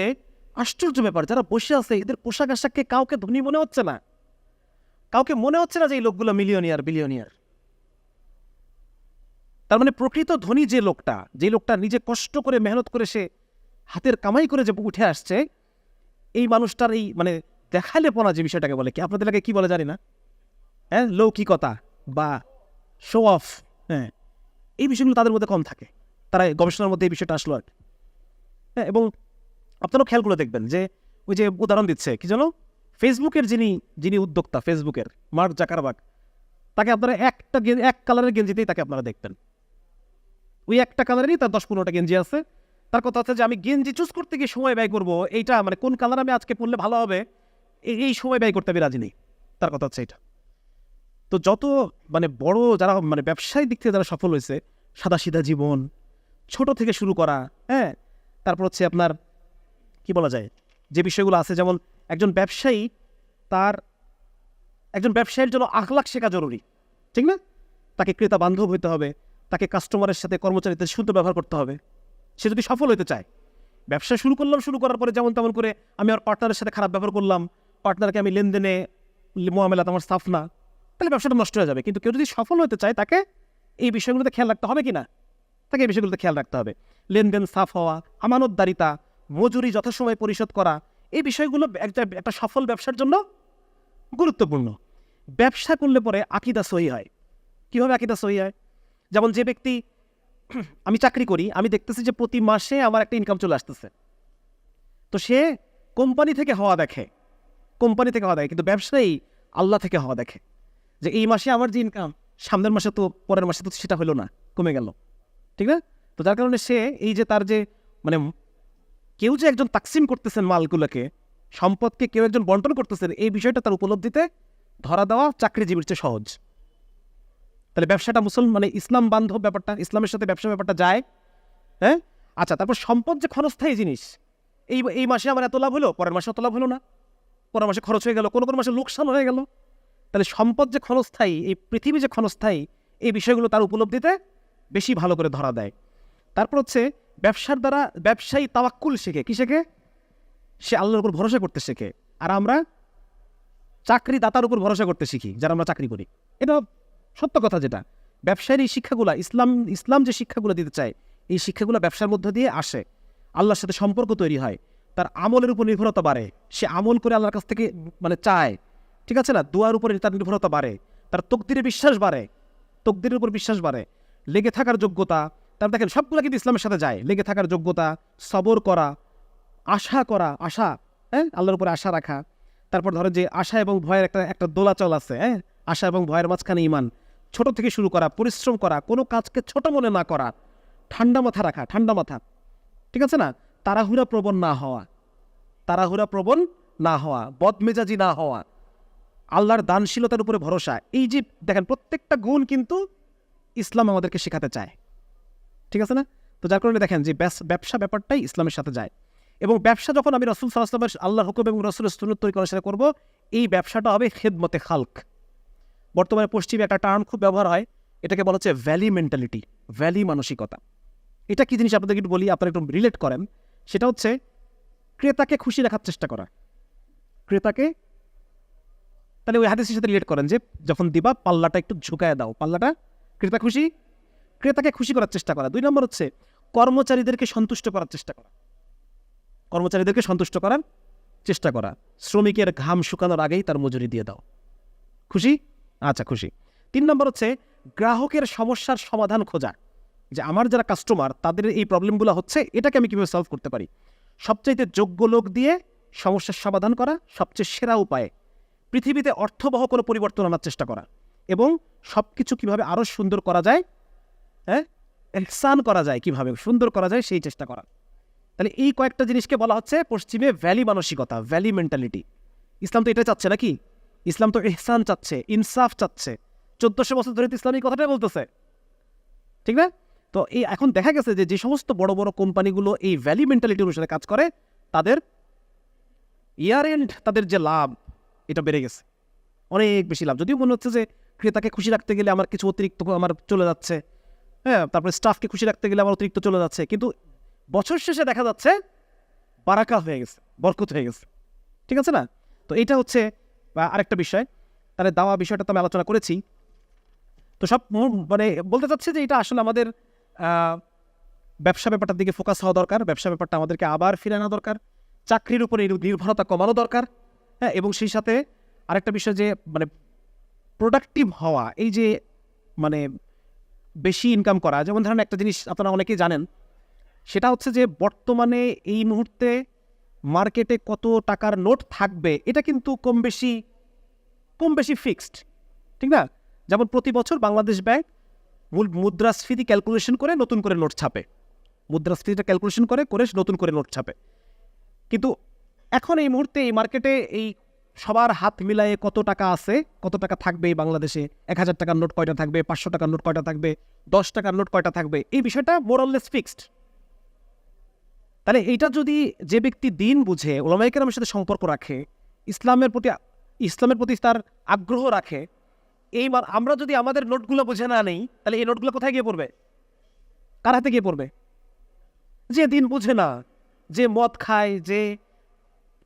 আশ্চর্য ব্যাপার, যারা বসে আছে এদের পোশাক আশাককে কাউকে ধনী মনে হচ্ছে না, কাউকে মনে হচ্ছে না যে এই লোকগুলো বিলিয়নিয়ার। তার মানে প্রকৃত ধনী যে লোকটা নিজে কষ্ট করে মেহনত করে সে হাতের কামাই করে যে উঠে আসছে, এই মানুষটার এই মানে দেখালেপনা যে বিষয়টাকে বলে, কি আপনাদের এলাকায় কি বলে জানি না, হ্যাঁ, লৌকিকতা বা শো অফ, হ্যাঁ, এই বিষয়গুলো তাদের মধ্যে কম থাকে। তারা গবেষণার মধ্যে এই বিষয়টা আসলো আর কি। হ্যাঁ, এবং আপনারাও খেয়াল করে দেখবেন যে ওই যে উদাহরণ দিচ্ছে কি যেন, ফেসবুকের যিনি উদ্যোক্তা, ফেসবুকের মার্ক জাকারবার্গ, তাকে আপনারা এক কালারের গেঞ্জিতেই তাকে আপনারা দেখবেন, ওই একটা কালারেরই তার 10-15টা গেঞ্জি আছে। তার কথা হচ্ছে যে আমি গেঞ্জি চুজ করতে গিয়ে সময় ব্যয় করবো, এইটা মানে কোন কালার আমি আজকে পরলে ভালো হবে, এই সময় ব্যয় করতে আমি রাজি নেই, তার কথা হচ্ছে এটা। তো যত মানে বড় যারা মানে ব্যবসায়িক দিক থেকে যারা সফল হয়েছে, সাদাসিধা জীবন, ছোট থেকে শুরু করা, হ্যাঁ, তারপর হচ্ছে আপনার কি বলা যায় যে বিষয়গুলো আছে, যেমন একজন ব্যবসায়ী তার একজন ব্যবসায়ীর জন্য আখলাক শেখা জরুরি, ঠিক না? তাকে ক্রেতা বান্ধব হইতে হবে, তাকে কাস্টমারের সাথে কর্মচারীদের সুন্দর ব্যবহার করতে হবে। সে যদি সফল হতে চায়, ব্যবসা শুরু করলাম, শুরু করার পরে যেমন তেমন করে আমি আমার পার্টনারের সাথে খারাপ ব্যবহার করলাম, পার্টনারকে আমি লেনদেনে মোয়ামেলাত আমার সাফ না, তাহলে ব্যবসাটা নষ্ট হয়ে যাবে। কিন্তু কেউ যদি সফল হতে চায়, তাকে এই বিষয়গুলোতে খেয়াল রাখতে হবে কি না? তাকে এই বিষয়গুলোতে খেয়াল রাখতে হবে। লেনদেন সাফ হওয়া, আমানতদারিতা, মজুরি যথাসময়ে পরিশোধ করা, এই বিষয়গুলো একটা সফল ব্যবসার জন্য গুরুত্বপূর্ণ। ব্যবসা করলে পরে আকীদা সহি হয়। কীভাবে আকীদা সহি হয়? যেমন যে ব্যক্তি, আমি চাকরি করি, আমি দেখতেছি যে প্রতি মাসে আমার একটা ইনকাম চলে আসতেছে, তো সে কোম্পানি থেকে হওয়া দেখে, কিন্তু ব্যবসায়ী আল্লাহ থেকে হওয়া দেখে, যে এই মাসে আমার যে ইনকাম, সামনের মাসে তো, পরের মাসে তো সেটা হলো না, কমে গেল, ঠিক না? তো যার কারণে সে এই যে তার যে মানে কেউ যে একজন তাকসিম করতেছেন মালগুলোকে, সম্পদকে কেউ একজন বন্টন করতেছেন, এই বিষয়টা তার উপলব্ধিতে ধরা দেওয়া চাকরিজীবীর চেয়ে সহজ। তাহলে ব্যবসাটা মানে ইসলাম বান্ধব ব্যাপারটা, ইসলামের সাথে ব্যবসা ব্যাপারটা যায়। হ্যাঁ, আচ্ছা, তারপর সম্পদ যে ক্ষণস্থায়ী জিনিস, এই মাসে আমার এত লাভ হলো, পরের মাসে এত লাভ হলো না, পরের মাসে খরচ হয়ে গেল, কোনো মাসে লোকসান হয়ে গেল। তাহলে সম্পদ যে ক্ষণস্থায়ী, এই পৃথিবী যে ক্ষণস্থায়ী, এই বিষয়গুলো তার উপলব্ধিতে বেশি ভালো করে ধরা দেয়। তারপর হচ্ছে ব্যবসার দ্বারা ব্যবসায়ী তাওয়াক্কুল শেখে। কি শেখে? সে আল্লাহর উপর ভরসা করতে শেখে। আর আমরা চাকরিদাতার উপর ভরসা করতে শিখি, যারা আমরা চাকরি করি। এটা সত্য কথা। যেটা ব্যবসায়ের এই শিক্ষাগুলো, ইসলাম যে শিক্ষাগুলো দিতে চায়, এই শিক্ষাগুলো ব্যবসার মধ্য দিয়ে আসে। আল্লাহর সাথে সম্পর্ক তৈরি হয়, তার আমলের উপর নির্ভরতা বাড়ে, সে আমল করে আল্লাহর কাছ থেকে মানে চায়, ঠিক আছে না? দোয়ার উপরে তার নির্ভরতা বাড়ে, তার তকদিরে বিশ্বাস বাড়ে, তকদিরের উপর বিশ্বাস বাড়ে, লেগে থাকার যোগ্যতা। তার দেখেন সবগুলো কিন্তু ইসলামের সাথে যায়। লেগে থাকার যোগ্যতা, সবর করা, আশা করা, হ্যাঁ, আল্লাহর উপরে আশা রাখা। তারপর ধরেন যে আশা এবং ভয়ের একটা দোলাচল আছে, হ্যাঁ, আশা এবং ভয়ের মাঝখানে ঈমান। ছোট থেকে শুরু করা, পরিশ্রম করা, কোনো কাজকে ছোট মনে না করা, ঠান্ডা মাথা রাখা, ঠিক আছে না? তাড়াহুড়া প্রবণ না হওয়া, বদমেজাজি না হওয়া, আল্লাহর দানশীলতার উপরে ভরসা। এই যে দেখেন, প্রত্যেকটা গুণ কিন্তু ইসলাম আমাদেরকে শেখাতে চায়, ঠিক আছে না? তো যার কারণে দেখেন যে ব্যবসা ব্যাপারটাই ইসলামের সাথে যায়। এবং ব্যবসা যখন আমি রাসূল সাল্লাল্লাহু আলাইহি ওয়াসাল্লামের আল্লাহর হুকুম এবং রাসূলের সুন্নাত তরিকা অনুসারে করব, এই ব্যবসাটা হবে খেদমতে খালক। বর্তমানে পশ্চিমে একটা টার্ম খুব ব্যবহার হয়, এটাকে বলা হচ্ছে ভ্যালি মেন্টালিটি, ভ্যালি মানসিকতা। এটা কি জিনিস আপনাদেরকে একটু বলি, আপনারা একটু রিলেট করেন। সেটা হচ্ছে ক্রেতাকে খুশি রাখার চেষ্টা করা। ক্রেতাকে, তাহলে ওই হাদিসের সাথে রিলেট করেন যে যখন দিবা পাল্লাটা একটু ঝুঁকায় দাও, পাল্লাটা, ক্রেতাকে খুশি করার চেষ্টা করা। 2 নম্বর হচ্ছে কর্মচারীদেরকে সন্তুষ্ট করার চেষ্টা করা। শ্রমিকের ঘাম শুকানোর আগেই তার মজুরি দিয়ে দাও। খুশি? আচ্ছা, খুশি। 3 নম্বর হচ্ছে গ্রাহকের সমস্যার সমাধান খোঁজা, যে আমার যারা কাস্টমার, তাদের এই প্রবলেমগুলো হচ্ছে, এটাকে আমি কীভাবে সলভ করতে পারি। সবচাইতে যোগ্য লোক দিয়ে সমস্যার সমাধান করা সবচেয়ে সেরা উপায়। পৃথিবীতে অর্থবহ কোনো পরিবর্তন আনার চেষ্টা করা, এবং সব কিছু কীভাবে আরও সুন্দর করা যায়, হ্যাঁ, ইহসান করা যায়, কীভাবে সুন্দর করা যায়, সেই চেষ্টা করা। তাহলে এই কয়েকটা জিনিসকে বলা হচ্ছে পশ্চিমে ভ্যালি মানসিকতা, ভ্যালি মেন্টালিটি। ইসলাম তো এটা চাচ্ছে নাকি? ইসলাম তো ইহসান চাচ্ছে, ইনসাফ চাচ্ছে। 1400 বছর ধরে তো ইসলামী কথাটাই বলতেছে, ঠিক না? তো এই এখন দেখা গেছে যে সমস্ত বড় বড় কোম্পানিগুলো এই ভ্যালি মেন্টালিটি অনুসারে কাজ করে, তাদের ইয়ার এন্ড, তাদের যে লাভ, এটা বেড়ে গেছে, অনেক বেশি লাভ। যদিও মনে হচ্ছে যে ক্রেতাকে খুশি রাখতে গেলে আমার কিছু অতিরিক্ত আমার চলে যাচ্ছে, হ্যাঁ, তারপরে স্টাফকে খুশি রাখতে গেলে আমার অতিরিক্ত চলে যাচ্ছে, কিন্তু বছর শেষে দেখা যাচ্ছে বারাকা হয়ে গেছে, বরকত হয়ে গেছে, ঠিক আছে না? তো এইটা হচ্ছে আরেকটা বিষয়। তাহলে দাওয়া বিষয়টা তো আমি আলোচনা করেছি। তো সব মানে বলতে চাচ্ছে যে এটা আসলে আমাদের ব্যবসা ব্যাপারটার দিকে ফোকাস হওয়া দরকার। ব্যবসা ব্যাপারটা আমাদেরকে আবার ফিরে আনা দরকার। চাকরির উপরে নির্ভরতা কমানো দরকার, হ্যাঁ। এবং সেই সাথে আরেকটা বিষয় যে মানে প্রোডাক্টিভ হওয়া, এই যে মানে বেশি ইনকাম করা। যেমন ধরেন একটা জিনিস আপনারা অনেকেই জানেন, সেটা হচ্ছে যে বর্তমানে এই মুহূর্তে মার্কেটে কত টাকার নোট থাকবে, এটা কিন্তু কম বেশি ফিক্সড, ঠিক না? যেমন প্রতি বছর বাংলাদেশ ব্যাংক মুদ্রাস্ফীতি ক্যালকুলেশন করে নতুন করে নোট ছাপে, মুদ্রাস্ফীতিটা ক্যালকুলেশন করে নতুন করে নোট ছাপে। কিন্তু এখন এই মুহূর্তে এই মার্কেটে এই সবার হাত মিলায়ে কত টাকা আছে, কত টাকা থাকবে এই বাংলাদেশে, 1000 টাকার নোট কয়টা থাকবে, 500 টাকার নোট কয়টা থাকবে, 10 টাকার নোট কয়টা থাকবে, এই বিষয়টা মোরাললেস ফিক্সড। তাহলে এইটা যদি যে ব্যক্তি দিন বুঝে, উলামায়ে কেরামের সাথে সম্পর্ক রাখে, ইসলামের প্রতি ইসলামের প্রতি তার আগ্রহ রাখে, আমরা যদি আমাদের নোটগুলো বুঝে না নেই, তাহলে এই নোটগুলো কোথায় গিয়ে পড়বে? কার হাতে গিয়ে পড়বে? যে দিন বুঝে না, যে মদ খায়, যে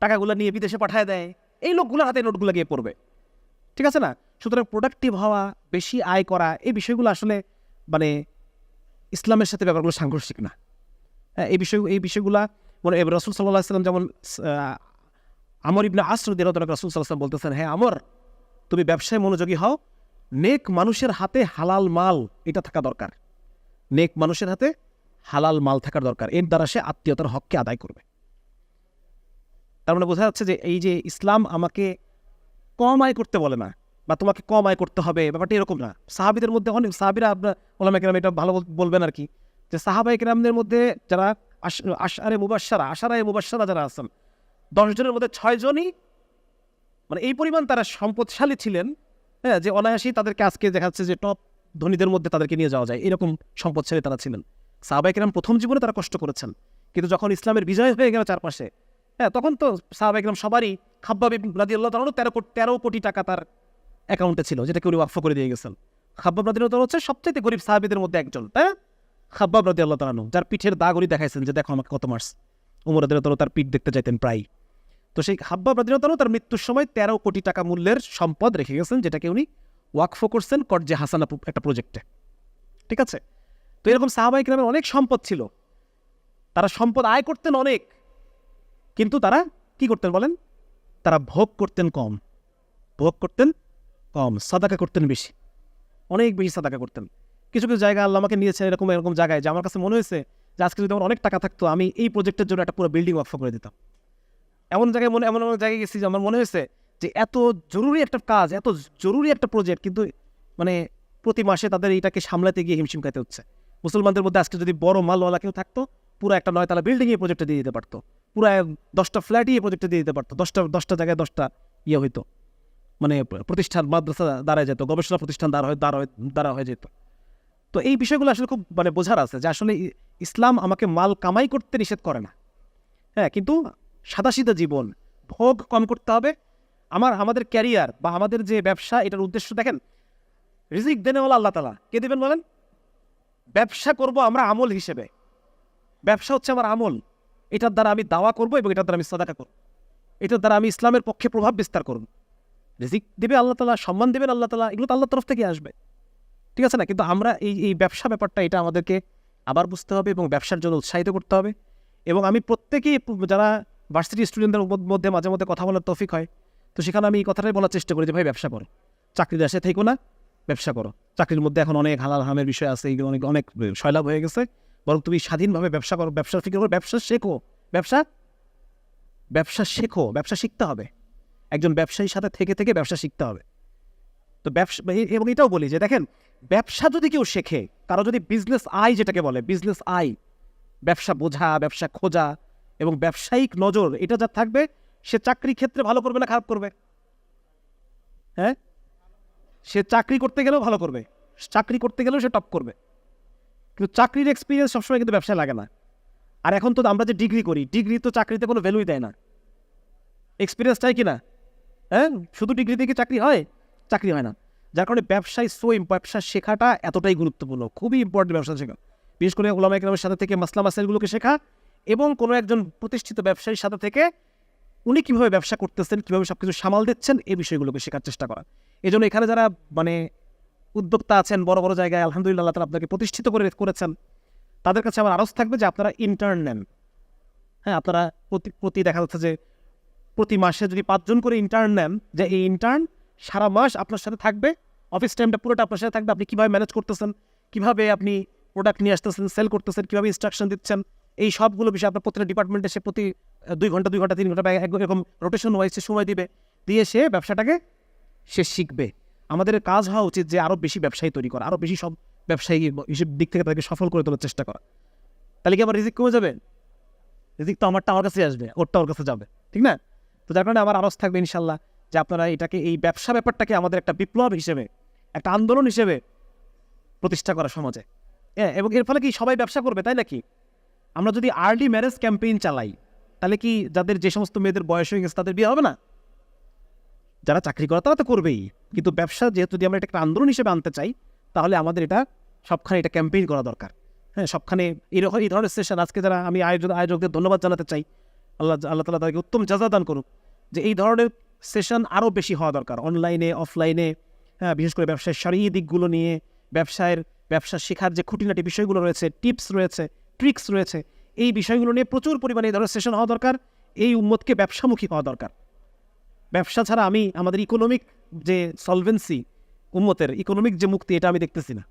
টাকাগুলো নিয়ে বিদেশে পাঠায় দেয়, এই লোকগুলোর হাতে নোটগুলো গিয়ে পড়বে। ঠিক আছে না? সুতরাং প্রোডাক্টিভ হওয়া, বেশি আয় করা, এই বিষয়গুলো আসলে মানে ইসলামের সাথে ব্যাপারগুলো সাংঘর্ষিক না। হ্যাঁ, এই বিষয়গুলা মানে রাসূল সাল্লাল্লাহু আলাইহি ওয়াসাল্লাম যেমন আমর ইবনে আস রাদিয়াল্লাহু তাআলা রাসূল সাল্লাল্লাহু আলাইহি ওয়াসাল্লাম বলতেছেন, হ্যাঁ আমর, তুমি ব্যবসায় মনোযোগী হও, নেক মানুষের হাতে হালাল মাল এটা থাকা দরকার। নেক মানুষের হাতে হালাল মাল থাকার দরকার, এর দ্বারা সে আত্মীয়তার হককে আদায় করবে। তার মানে বোঝা যাচ্ছে যে এই যে ইসলাম আমাকে কম আয় করতে বলে না, বা তোমাকে কম আয় করতে হবে, ব্যাপারটা এরকম না। সাহাবীদের মধ্যে অনেক সাহাবীরা, আপনার ওলামা কেরাম এটা ভালো বলবেন আর কি, যে সাহাবায়ে কেরামদের মধ্যে যারা আশারায়ে মুবাশশারা যারা আছেন, 10 জনের মধ্যে 6 জনই মানে এই পরিমাণ তারা সম্পদশালী ছিলেন, হ্যাঁ, যে অনায়াসেই তাদেরকে আজকে দেখা যাচ্ছে যে টপ ধনীদের মধ্যে তাদেরকে নিয়ে যাওয়া যায়, এরকম সম্পদশালী তারা ছিলেন। সাহাবায়ে কেরাম প্রথম জীবনে তারা কষ্ট করেছেন, কিন্তু যখন ইসলামের বিজয় হয়ে গেল চারপাশে, হ্যাঁ, তখন তো সাহাবায়ে কেরাম সবারই, খাব্বাব রাদিয়াল্লাহু তাআলা 13 কোটি টাকা তার অ্যাকাউন্টে ছিল, যেটাকে উনি ওয়াকফ করে দিয়ে গেছেন। খাব্বাব রাদিয়াল্লাহু তাআলা হচ্ছে সবচেয়ে গরিব সাহাবীদের মধ্যে একজন, তাই না? খাব্বাব রাদিয়াল্লাহু তাআলা, যার পিঠের দাগ উনি দেখাইছেন যে দেখো আমাকে কত মার্স। ওমর রাদিয়াল্লাহু তাআলা তার পিঠ দেখতে চাইতেন প্রায়। তো সেই খাব্বাব রাদিয়াল্লাহু তাআলা তার মৃত্যুর সময় 13 কোটি টাকা মূল্যের সম্পদ রেখে গেছেন, যেটাকে উনি ওয়াকফ করছেন কর্জে হাসানা একটা প্রজেক্টে। ঠিক আছে? তো এরকম সাহাবায়ে কেরামের অনেক সম্পদ ছিল, তারা সম্পদ আয় করতেন অনেক, কিন্তু তারা কি করতেন বলেন? তারা ভোগ করতেন কম, সাদাকা করতেন বেশি, অনেক বেশি সাদাকা করতেন। কিছু কিছু জায়গায় আল্লাহ আমাকে নিয়েছেন এরকম জায়গায়, যে আমার কাছে মনে হয়েছে যে আজকে যদি আমার অনেক টাকা থাকতো, আমি এই প্রজেক্টের জন্য একটা পুরো বিল্ডিং ওয়াকফ করে দিতাম। এমন জায়গায় গেছি যে আমার মনে হয়েছে যে এত জরুরি একটা কাজ, এত জরুরি একটা প্রজেক্ট, কিন্তু মানে প্রতি মাসে তাদের এইটাকে সামলাতে গিয়ে হিমশিম খাইতে হচ্ছে। মুসলমানদের মধ্যে আজকে যদি বড় মালওয়ালা কেউ থাকতো, পুরো একটা 9 তলা বিল্ডিং এই প্রজেক্টে দিয়ে দিতে পারতো, পুরো 10টা ফ্ল্যাটই এই প্রজেক্টে দিয়ে দিতে পারতো, 10টা জায়গায় 10টা ইয়ে হইতো, মানে প্রতিষ্ঠান, মাদ্রাসা দাঁড়ায় যেত, গবেষণা প্রতিষ্ঠান দাঁড়া হয়ে যেত। তো এই বিষয়গুলো আসলে খুব মানে বোঝার আছে যে আসলে ইসলাম আমাকে মাল কামাই করতে নিষেধ করে না, হ্যাঁ, কিন্তু সাদাসিধা জীবন, ভোগ কম করতে হবে। আমাদের ক্যারিয়ার বা আমাদের যে ব্যবসা, এটার উদ্দেশ্য দেখেন, রিজিক দেনেওয়ালা আল্লাহ তাআলা, কে দেবেন বলেন? ব্যবসা করব আমরা আমল হিসেবে, ব্যবসা হচ্ছে আমার আমল, এটার দ্বারা আমি দাওয়া করব এবং এটার দ্বারা আমি সাদাকা করব, এটার দ্বারা আমি ইসলামের পক্ষে প্রভাব বিস্তার করব। রিজিক দেবে আল্লাহ তাআলা, সম্মান দেবেন আল্লাহ তাআলা, এগুলো তো আল্লাহর তরফ থেকে আসবে। ঠিক আছে না? কিন্তু আমরা এই ব্যবসা ব্যাপারটা, এটা আমাদেরকে আবার বুঝতে হবে এবং ব্যবসার জন্য উৎসাহিত করতে হবে। এবং আমি প্রত্যেকেই, যারা ভার্সিটি স্টুডেন্টদের মধ্যে মাঝে মধ্যে কথা বলার তৌফিক হয়, তো সেখানে আমি এই কথাটাই বলার চেষ্টা করি যে ভাই ব্যবসা করো, চাকরির আশায় থেকো না, ব্যবসা করো। চাকরির মধ্যে এখন অনেক হালাল হারামের বিষয় আছে, এগুলো অনেক সয়লাভ হয়ে গেছে, বরং তুমি স্বাধীনভাবে ব্যবসা করো, ব্যবসার ফিকির করো, ব্যবসা শেখো, ব্যবসা শিখতে হবে। একজন ব্যবসায়ীর সাথে থেকে ব্যবসা শিখতে হবে। তো ব্যবসা, এবং এটাও বলি যে দেখেন, ব্যবসা যদি কেউ শেখে, কারো যদি বিজনেস আই, যেটাকে বলে বিজনেস আই, ব্যবসা বোঝা, ব্যবসা খোঁজা এবং ব্যবসায়িক নজর, এটা যা থাকবে, সে চাকরি ক্ষেত্রে ভালো করবে না খারাপ করবে? হ্যাঁ, সে চাকরি করতে গেলেও ভালো করবে, চাকরি করতে গেলেও সে টপ করবে। কিন্তু চাকরির এক্সপিরিয়েন্স সবসময় কিন্তু ব্যবসায় লাগে না। আর এখন তো আমরা যে ডিগ্রি করি, ডিগ্রি তো চাকরিতে কোনো ভ্যালুই দেয় না, এক্সপিরিয়েন্স চাই কি না? হ্যাঁ, শুধু ডিগ্রি দিয়ে কি চাকরি হয়? চাকরি হয় না। যার কারণে ব্যবসা শেখাটা এতটাই গুরুত্বপূর্ণ, খুবই ইম্পর্টেন্ট ব্যবসা শেখা, বিশেষ করে উলামা ইকরামের সাথে থেকে মাসলা মাসাইলগুলোকে শেখা, এবং কোনো একজন প্রতিষ্ঠিত ব্যবসায়ীর সাথে থেকে উনি কীভাবে ব্যবসা করতেছেন, কীভাবে সব কিছু সামাল দিচ্ছেন, এই বিষয়গুলোকে শেখার চেষ্টা করা। এই জন্য এখানে যারা মানে উদ্যোক্তা আছেন বড় বড় জায়গায়, আলহামদুলিল্লাহ আল্লাহ তাআলা আপনাকে প্রতিষ্ঠিত করেছেন, তাদের কাছে আমার আরজ থাকবে যে আপনারা ইন্টার্ন নেন। হ্যাঁ, আপনারা প্রতি দেখা যাচ্ছে যে প্রতি মাসে যদি 5 জন করে ইন্টার্ন নেন, যে এই ইন্টার্ন সারা মাস আপনার সাথে থাকবে, অফিস টাইমটা পুরোটা আপনার সাথে থাকবে, আপনি কীভাবে ম্যানেজ করতেছেন, কীভাবে আপনি প্রোডাক্ট নিয়ে আসতেছেন, সেল করতেছেন, কীভাবে ইনস্ট্রাকশন দিচ্ছেন, এই সবগুলো বিষয় আপনার প্রতিটা ডিপার্টমেন্টে সে প্রতি 2 ঘন্টা 3 ঘন্টা এরকম রোটেশন ওয়াইজ সে সময় দিয়ে সে ব্যবসাটাকে সে শিখবে। আমাদের কাজ হওয়া উচিত যে আরও বেশি ব্যবসায়ী তৈরি করা, আরও বেশি সব ব্যবসায়ী হিসেব দিক থেকে তাদেরকে সফল করে তোলার চেষ্টা করা। তাহলে কি আমার রিজিক কমে যাবে? রিজিক তো আমার কাছে আসবে, ওরটা ওর কাছে যাবে, ঠিক না? তো যার কারণে আমার আরজ থাকবে ইনশাল্লাহ যে আপনারা এটাকে, এই ব্যবসা ব্যাপারটাকে আমাদের একটা বিপ্লব হিসেবে, একটা আন্দোলন হিসেবে প্রতিষ্ঠা করা সমাজে। হ্যাঁ, এবং এর ফলে কি সবাই ব্যবসা করবে, তাই নাকি? আমরা যদি আর্লি ম্যারেজ ক্যাম্পেইন চালাই, তাহলে কি যাদের যে সমস্ত মেয়েদের বয়স হয়ে গেছে তাদের বিয়ে হবে না? যারা চাকরি করে তারা তো করবেই, কিন্তু ব্যবসা যেহেতু যদি আমরা এটা একটা আন্দোলন হিসেবে আনতে চাই, তাহলে আমাদের এটা সবখানে এটা ক্যাম্পেইন করা দরকার। হ্যাঁ, সবখানে এই ধরনের সেশন আজকে যারা, আমি আয়োজকদের ধন্যবাদ জানাতে চাই, আল্লাহ তাআলা তাদেরকে উত্তম জাযা দান করুক, যে এই ধরনের সেশন আরও বেশি হওয়া দরকার, অনলাইনে অফলাইনে। হ্যাঁ, বিশেষ করে ব্যবসায় শারীরিক দিকগুলো নিয়ে, ব্যবসা শেখার যে খুঁটিনাটি বিষয়গুলো রয়েছে, টিপস রয়েছে, ট্রিক্স রয়েছে, এই বিষয়গুলো নিয়ে প্রচুর পরিমাণে এই ধরনের সেশন হওয়া দরকার। এই উম্মতকে ব্যবসামুখী হওয়া দরকার। ব্যবসা ছাড়া আমাদের ইকোনমিক যে সলভেন্সি, উম্মতের ইকোনমিক যে মুক্তি, এটা আমি দেখতেছি না।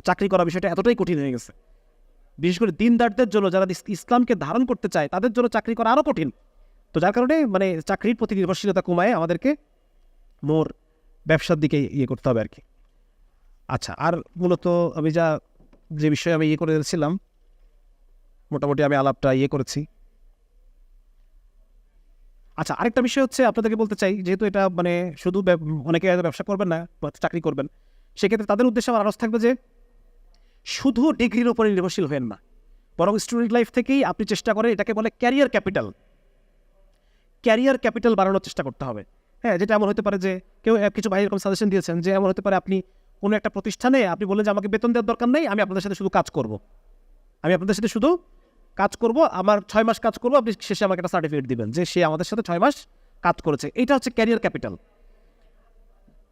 চাকরি করা বিষয়টা এতটাই কঠিন হয়ে গেছে, বিশেষ করে দিনদারদের জন্য, যারা ইসলামকে ধারণ করতে চায় তাদের জন্য চাকরি করা আরও কঠিন। তো যার কারণে চাকরির প্রতি নির্ভরশীলতা কমায় আমাদেরকে মোর ব্যবসার দিকে করতে হবে আর কি। আচ্ছা, আর মূলত আমি যে বিষয়ে আমি করেছিলাম, মোটামুটি আমি আলাপটা করেছি। আচ্ছা, আরেকটা বিষয় হচ্ছে আপনাদেরকে বলতে চাই, যেহেতু এটা শুধু অনেকে ব্যবসা করবেন না, চাকরি করবেন, সেক্ষেত্রে তাদের উদ্দেশ্যে আমার আরজ থাকবে যে শুধু ডিগ্রির উপরে নির্ভরশীল হবেন না, বরং স্টুডেন্ট লাইফ থেকেই আপনি চেষ্টা করেন, এটাকে বলে ক্যারিয়ার ক্যাপিটাল বাড়ানোর চেষ্টা করতে হবে। হ্যাঁ, যেটা এমন হতে পারে যে কিছু ভাই এরকম সাজেশন দিয়েছেন যে এমন হতে পারে আপনি কোনো একটা প্রতিষ্ঠানে আপনি বলেন যে আমাকে বেতন দেওয়ার দরকার নেই, আমি আপনাদের সাথে শুধু কাজ করব, আমার 6 মাস কাজ করব, আপনি শেষে আমাকে একটা সার্টিফিকেট দিবেন যে সে আমাদের সাথে 6 মাস কাজ করেছে। এটা হচ্ছে ক্যারিয়ার ক্যাপিটাল।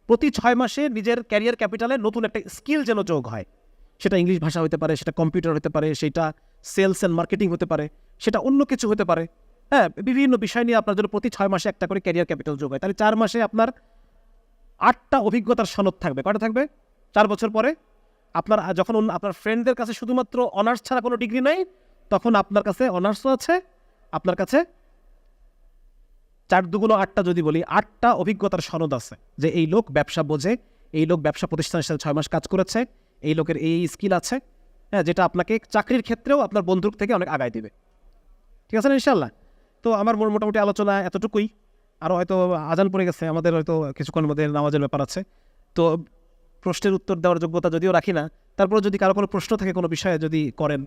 প্রতি 6 মাসে নিজের ক্যারিয়ার ক্যাপিটালে নতুন একটা স্কিল যেন যোগ হয়, সেটা ইংলিশ ভাষা হতে পারে, সেটা কম্পিউটার হতে পারে, সেটা সেলস অ্যান্ড মার্কেটিং হতে পারে, সেটা অন্য কিছু হতে পারে। হ্যাঁ, বিভিন্ন বিষয় নিয়ে আপনার জন্য প্রতি 6 মাসে একটা করে ক্যারিয়ার ক্যাপিটাল যোগ হয়, তাহলে 4 মাসে আপনার 8টা অভিজ্ঞতার সনদ থাকবে। কয়টা থাকবে? 4 বছর পরে আপনার যখন আপনার ফ্রেন্ডদের কাছে শুধুমাত্র অনার্স ছাড়া কোনো ডিগ্রি নেই, তখন আপনার কাছে অনার্সও আছে, আপনার কাছে 4 দুগুণ 8টা, যদি বলি 8টা অভিজ্ঞতার সনদ আছে, যে এই লোক ব্যবসা বোঝে, এই লোক ব্যবসা প্রতিষ্ঠানের সাথে 6 মাস কাজ করেছে, এই লোকের এই স্কিল আছে। হ্যাঁ, যেটা আপনাকে চাকরির ক্ষেত্রেও আপনার বন্ধুর থেকে অনেক আগায় দেবে। ঠিক আছে না ইনশাআল্লাহ? তো আমার মোটামুটি আলোচনা এতটুকুই। আরও হয়তো আজান পড়ে গেছে, আমাদের হয়তো কিছুক্ষণের মধ্যে নামাজের ব্যাপার আছে। তো প্রশ্নের উত্তর দেওয়ার যোগ্যতা যদিও রাখি না, তারপরে যদি কারো কোনো প্রশ্ন থাকে কোনো বিষয়ে যদি করেন,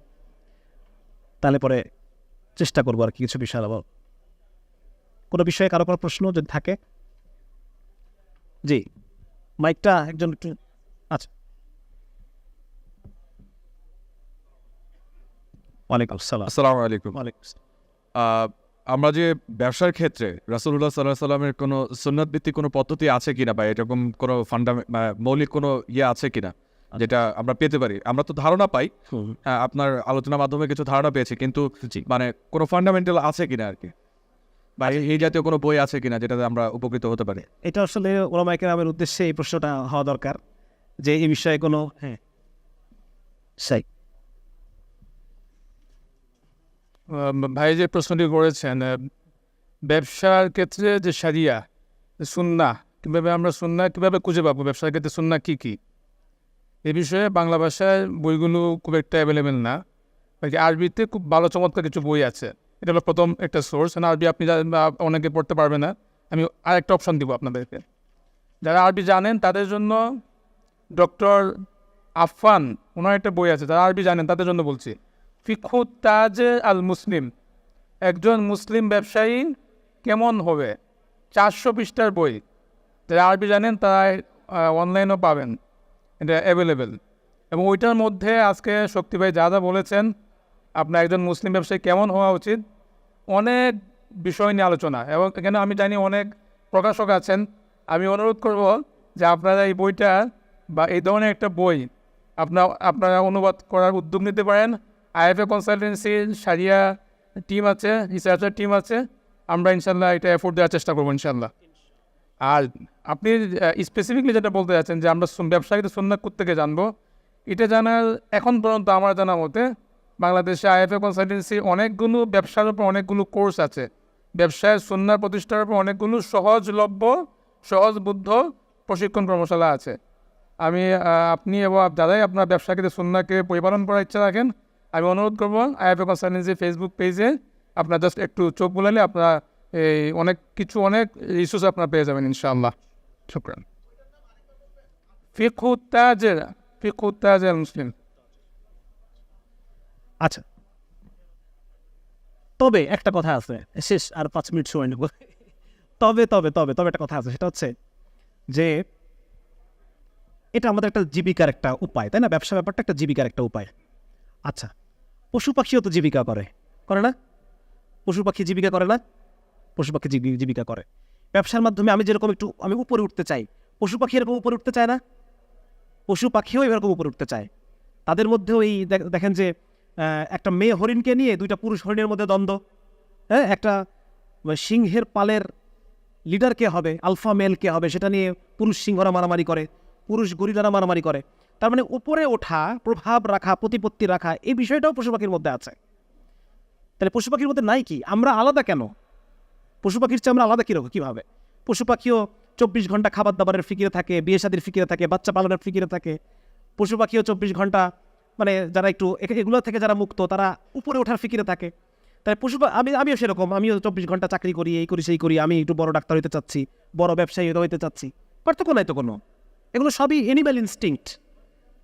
তাহলে পরে চেষ্টা করবো আর কি কিছু বিষয় আলাদা। কোনো বিষয়ে কারো কোনো প্রশ্ন যদি থাকে? জি, মাইকটা একজন একটু। আচ্ছা, ওয়ালাইকুম আসসালাম।
আসসালামু আলাইকুম।
ওয়ালাইকুম।
আমরা যে ব্যবসার ক্ষেত্রে রাসূলুল্লাহ সাল্লাল্লাহু আলাইহি সাল্লামের কোনো সুন্নাত ভিত্তিক কোনো পদ্ধতি আছে কিনা, বা এরকম কোনো মৌলিক কোনো আছে কিনা যেটা আমরা পেতে পারি? আমরা তো ধারণা পাই, হ্যাঁ, আপনার আলোচনার মাধ্যমে কিছু ধারণা পেয়েছি, কিন্তু কোনো ফান্ডামেন্টাল আছে কিনা আর কি, বা এই জাতীয় কোনো বই আছে কিনা যেটাতে আমরা উপকৃত হতে পারি?
এটা আসলে ওলামায়ে কেরামের উদ্দেশ্যে এই প্রশ্নটা হওয়া দরকার, যে এই বিষয়ে কোনো
ভাই যে প্রশ্নটি করেছেন, ব্যবসার ক্ষেত্রে যে শারিয়া, সুন্নাহ, কীভাবে খুঁজে পাবো, ব্যবসার ক্ষেত্রে সুন্নাহ কী কী, এ বিষয়ে বাংলা ভাষায় বইগুলো খুব একটা অ্যাভেলেবেল না। বাকি আরবিতে খুব ভালো চমৎকার কিছু বই আছে, এটা হলো প্রথম একটা সোর্স। আরবি আপনি অনেকে পড়তে পারবে না, আমি আরেকটা অপশান দিব আপনাদেরকে। যারা আরবি জানেন তাদের জন্য ডক্টর আফফান, ওনার একটা বই আছে, যারা আরবি জানেন তাদের জন্য বলছি, ফিকহু তাজে আল মুসলিম, একজন মুসলিম ব্যবসায়ী কেমন হবে, 400 পৃষ্ঠার বই। যারা আরবি জানেন তারা অনলাইনেও পাবেন, এটা অ্যাভেলেবেল। এবং ওইটার মধ্যে আজকে শক্তি ভাই যা বলেছেন, আপনার একজন মুসলিম ব্যবসায়ী কেমন হওয়া উচিত, অনেক বিষয় নিয়ে আলোচনা। এবং এখানে আমি জানি অনেক প্রকাশক আছেন, আমি অনুরোধ করব যে আপনারা এই বইটা বা এই ধরনের একটা বই আপনারা অনুবাদ করার উদ্যোগ নিতে পারেন। আইএফএ কনসালটেন্সি শারিয়া টিম আছে, রিসার্চার টিম আছে, আমরা ইনশাল্লাহ এটা এফোর্ট দেওয়ার চেষ্টা করবো ইনশাল্লাহ। আর আপনি স্পেসিফিকলি যেটা বলতে যাচ্ছেন যে আমরা ব্যবসায়ীদের সুন্নাহ থেকে জানবো, এটা জানার এখন পর্যন্ত আমার জানা মতে বাংলাদেশে আইএফএ কনসালটেন্সি অনেকগুলো ব্যবসার উপর অনেকগুলো কোর্স আছে, ব্যবসায় সুন্নাহ প্রতিষ্ঠার উপর অনেকগুলো সহজলভ্য সহজবুদ্ধ প্রশিক্ষণ কর্মশালা আছে। আপনি এবং যারাই আপনার ব্যবসা ক্ষেত্রে সুন্নাহকে পরিপালন করার ইচ্ছা রাখেন, আমি অনুরোধ করবো আইএফএ কনসালটেন্সি ফেসবুক পেজে আপনার জাস্ট একটু চোখ বুলালে আপনার এই অনেক রিসোর্স আপনার পেয়ে যাবেন ইনশাআল্লাহ। শুকরান। ফিকহু তাজ আল মুসলিম।
আচ্ছা, তবে একটা কথা আছে, শেষ আর 5 মিনিট সময় নেব। তবে একটা কথা আছে, সেটা হচ্ছে যে এটা আমাদের একটা জীবিকার একটা উপায়, তাই না? ব্যবসা ব্যাপারটা একটা জীবিকার একটা উপায়। আচ্ছা, পশু পাখিও তো জীবিকা করে না? পশু পাখি জীবিকা করে না? পশু পাখি জীবিকা করে। ব্যবসার মাধ্যমে আমি যেরকম আমি উপরে উঠতে চাই, পশু পাখি এরকম উপরে উঠতে চায় না? পশু পাখিও এরকম উপরে উঠতে চায়। তাদের মধ্যেও এই দেখেন যে একটা মেয়ে হরিণকে নিয়ে দুইটা পুরুষ হরিণের মধ্যে দ্বন্দ্ব। হ্যাঁ, একটা সিংহের পালের লিডার কে হবে, আলফা মেল কে হবে, সেটা নিয়ে পুরুষ সিংহরা মারামারি করে, পুরুষ গরিলারা মারামারি করে। তার মানে উপরে ওঠা, প্রভাব রাখা, প্রতিপত্তি রাখা, এই বিষয়টাও পশু পাখির মধ্যে আছে। তাহলে পশু পাখির মধ্যে নাই কি? আমরা আলাদা কেন? পশু পাখির চেয়ে আমরা আলাদা কীভাবে? পশু পাখিও 24 ঘন্টা খাবার দাবারের ফিকিরে থাকে, বিয়ে শাদির ফিকিরে থাকে, বাচ্চা পালনের ফিকিরে থাকে। পশু পাখিও 24 ঘন্টা, মানে যারা একটু এগুলো থেকে যারা মুক্ত, তারা উপরে ওঠার ফিকিরে থাকে। তাই আমিও সেরকম, আমিও 24 ঘন্টা চাকরি করি, এই করি সেই করি, আমি একটু বড় ডাক্তার হইতে চাচ্ছি, বড় ব্যবসায়ী হইতে চাচ্ছি। পার্থক্য নাই তো কোনো, এগুলো সবই অ্যানিম্যাল ইনস্টিংক্ট,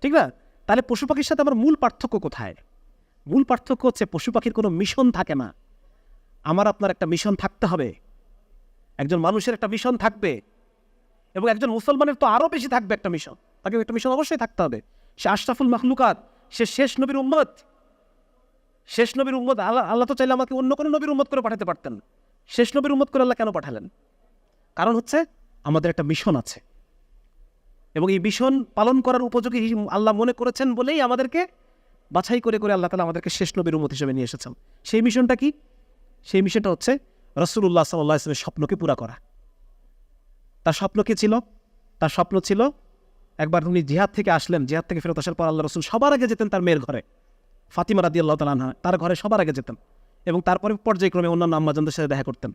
ঠিক না? তাহলে পশু পাখির সাথে আমার মূল পার্থক্য কোথায়? মূল পার্থক্য হচ্ছে পশু পাখির কোনো মিশন থাকে না, আমার আপনার একটা মিশন থাকতে হবে। একজন মানুষের একটা মিশন থাকবে, এবং একজন মুসলমানের তো আরও বেশি থাকবে একটা মিশন। তাকে একটা মিশন অবশ্যই থাকতে হবে। সে আশরাফুল মাখলুকাত, সে শেষ নবীর উম্মত। শেষ নবীর উম্মত, আল্লাহ তো চাইলে আমাকে অন্য কোনো নবীর উম্মত করে পাঠাতে পারতেন। শেষ নবীর উম্মত করে আল্লাহ কেন পাঠালেন? কারণ হচ্ছে আমাদের একটা মিশন আছে, এবং এই মিশন পালন করার উপযোগী আল্লাহ মনে করেছেন বলেই আমাদেরকে বাছাই করে করে আল্লাহ তাআলা আমাদেরকে শেষ নবীর উম্মত হিসেবে নিয়ে এসেছেন। সেই মিশনটা কি? সেই মিশনটা হচ্ছে রাসূলুল্লাহ সাল্লাল্লাহু আলাইহি ওয়াসাল্লামের স্বপ্নকে পুরা করা। তার স্বপ্ন কি ছিল? তার স্বপ্ন ছিল, একবার উনি জিহাদ থেকে আসলেন, জিহাদ থেকে ফেরত আসার পর আল্লাহ রাসূল সবার আগে যেতেন তার মেয়ের ঘরে, ফাতিমা রাদিয়াল্লাহু তাআলা আনহা, তার ঘরে সবার আগে যেতেন, এবং তারপরে পর্যায়ক্রমে অন্যান্য আম্মাজানদের সাথে দেখা করতেন।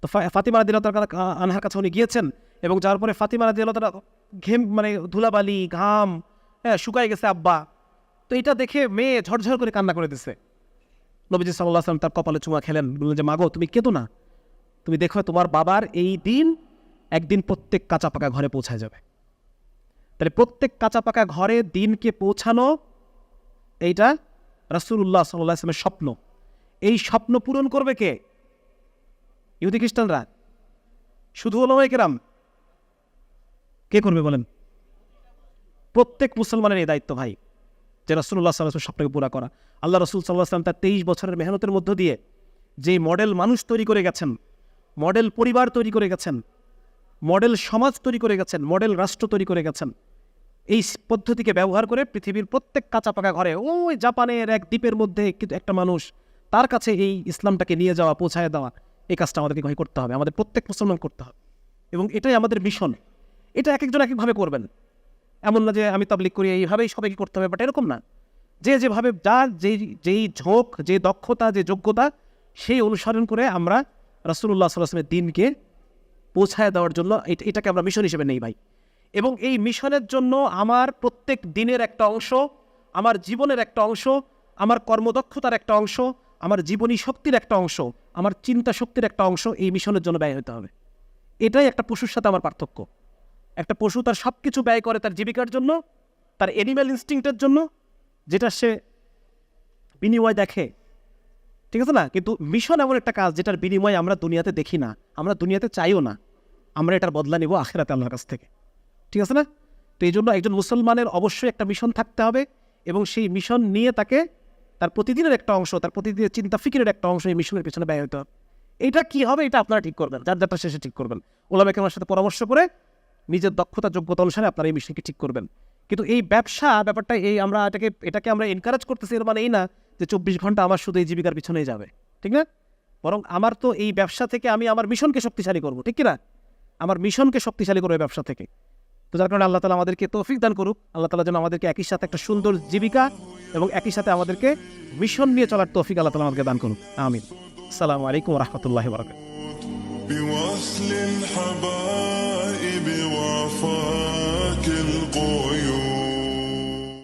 তো ফাতিমা রাদিয়াল্লাহু তাআলা আনহার কাছে উনি গিয়েছেন, এবং যাওয়ার পরে ফাতিমা রাদিয়াল্লাহু তাআলা মানে ধুলাবালি, ঘাম, শুকায় গেছে আব্বা। তো এটা দেখে মেয়ে ঝরঝর করে কান্না করে দিছে। নবীজি সাল্লাল্লাহু আলাইহি ওয়াসাল্লাম তার কপালে চুমা খেলেন, বললেন যে মাগো, তুমি কেঁদো না, তুমি দেখো তোমার বাবার এই দিন একদিন প্রত্যেক কাঁচা পাকা ঘরে পৌঁছায় যাবে। তাহলে প্রত্যেক কাঁচা পাকা ঘরে দিনকে পৌঁছানো, এইটা রাসূলুল্লাহ সাল্লাল্লাহু আলাইহি ওয়াসাল্লামের স্বপ্ন। এই স্বপ্ন পূরণ করবে কে? ইহুদি খ্রিস্টানরা? শুধু উলামায়ে কেরাম? কে করবে বলেন? প্রত্যেক মুসলমানের এই দায়িত্ব ভাই, যে রাসূলুল্লাহ সাল্লাল্লাহু আলাইহি ওয়াসাল্লামের স্বপ্নকে পুরা করা। আল্লাহ রাসূল সাল্লাল্লাহু আলাইহি ওয়াসাল্লাম তার 23 বছরের মেহনতের মধ্য দিয়ে যে মডেল মানুষ তৈরি করে গেছেন, মডেল পরিবার তৈরি করে গেছেন, মডেল সমাজ তৈরি করে গেছেন, মডেল রাষ্ট্র তৈরি করে গেছেন, এই পদ্ধতিকে ব্যবহার করে পৃথিবীর প্রত্যেক কাঁচা পাকা ঘরে, ওই জাপানের এক দ্বীপের মধ্যে একটা মানুষ, তার কাছে এই ইসলামটাকে নিয়ে যাওয়া, পৌঁছায় দেওয়া, এই কাজটা আমাদেরকে করতে হবে, আমাদের প্রত্যেক মুসলমান করতে হবে। এবং এটাই আমাদের মিশন। এটা এক একজন এক একভাবে করবেন, এমন না যে আমি তাবলীগ করি এইভাবেই সবাইকে করতে হবে, বাট এরকম না। যে যেভাবে যার যেই ঝোঁক, যে দক্ষতা, যে যোগ্যতা, সেই অনুসরণ করে আমরা রাসূলুল্লাহ সাল্লাল্লাহু আলাইহি ওয়াসাল্লামের দিনকে পৌঁছায় দেওয়ার জন্য এটাকে আমরা মিশন হিসেবে নেই ভাই। এবং এই মিশনের জন্য আমার প্রত্যেক দিনের একটা অংশ, আমার জীবনের একটা অংশ, আমার কর্মদক্ষতার একটা অংশ, আমার জীবনী শক্তির একটা অংশ, আমার চিন্তা শক্তির একটা অংশ এই মিশনের জন্য ব্যয় হতে হবে। এটাই একটা পশুর সাথে আমার পার্থক্য। একটা পশু তার সব কিছু ব্যয় করে তার জীবিকার জন্য, তার অ্যানিম্যাল ইনস্টিংক্টের জন্য, যেটা সে বিনিময় দেখে, ঠিক আছে না? কিন্তু মিশন এমন একটা কাজ যেটার বিনিময় আমরা দুনিয়াতে দেখি না, আমরা দুনিয়াতে চাইও না, আমরা এটার বদলা নিব আখিরাতে আল্লাহর কাছ থেকে, ঠিক আছে না? তো এই জন্য একজন মুসলমানের অবশ্যই একটা মিশন থাকতে হবে, এবং সেই মিশন নিয়ে তাকে তার প্রতিদিনের একটা অংশ, তার প্রতিদিনের চিন্তা ফিকিরের একটা অংশ এই মিশনের পেছনে ব্যয় হতে হবে। এটা কি হবে, এটা আপনারা ঠিক করবেন, যার যারটা শেষে ঠিক করবেন। ওলামা কেরামের সাথে পরামর্শ করে নিজের দক্ষতা যোগ্যতা অনুসারে আপনারা এই মিশনকে ঠিক করবেন। কিন্তু এই ব্যাপারটা এটাকে আমরা এনকারেজ করতেছি, এর মানে এই না যে 24 ঘন্টা আমার শুধু এই জীবিকার পিছনেই যাবে, ঠিক না? বরং আমার তো এই ব্যবসা থেকে আমি আমার মিশনকে শক্তিশালী করবো, ঠিক কিনা? আমার মিশনকে শক্তিশালী করবো এই ব্যবসা থেকে। তো যার কারণে আল্লাহ তাআলা আমাদেরকে তৌফিক দান করুক। আল্লাহ তাআলা যেন আমাদেরকে একই সাথে একটা সুন্দর জীবিকা এবং একই সাথে আমাদেরকে মিশন নিয়ে চলার তৌফিক আল্লাহ তাআলা আমাদেরকে দান করুক। আমিন। আসসালামু আলাইকুম ওয়া রাহমাতুল্লাহি ওয়া বারাকাতুহু।
بوصل الحبائب وفاك القول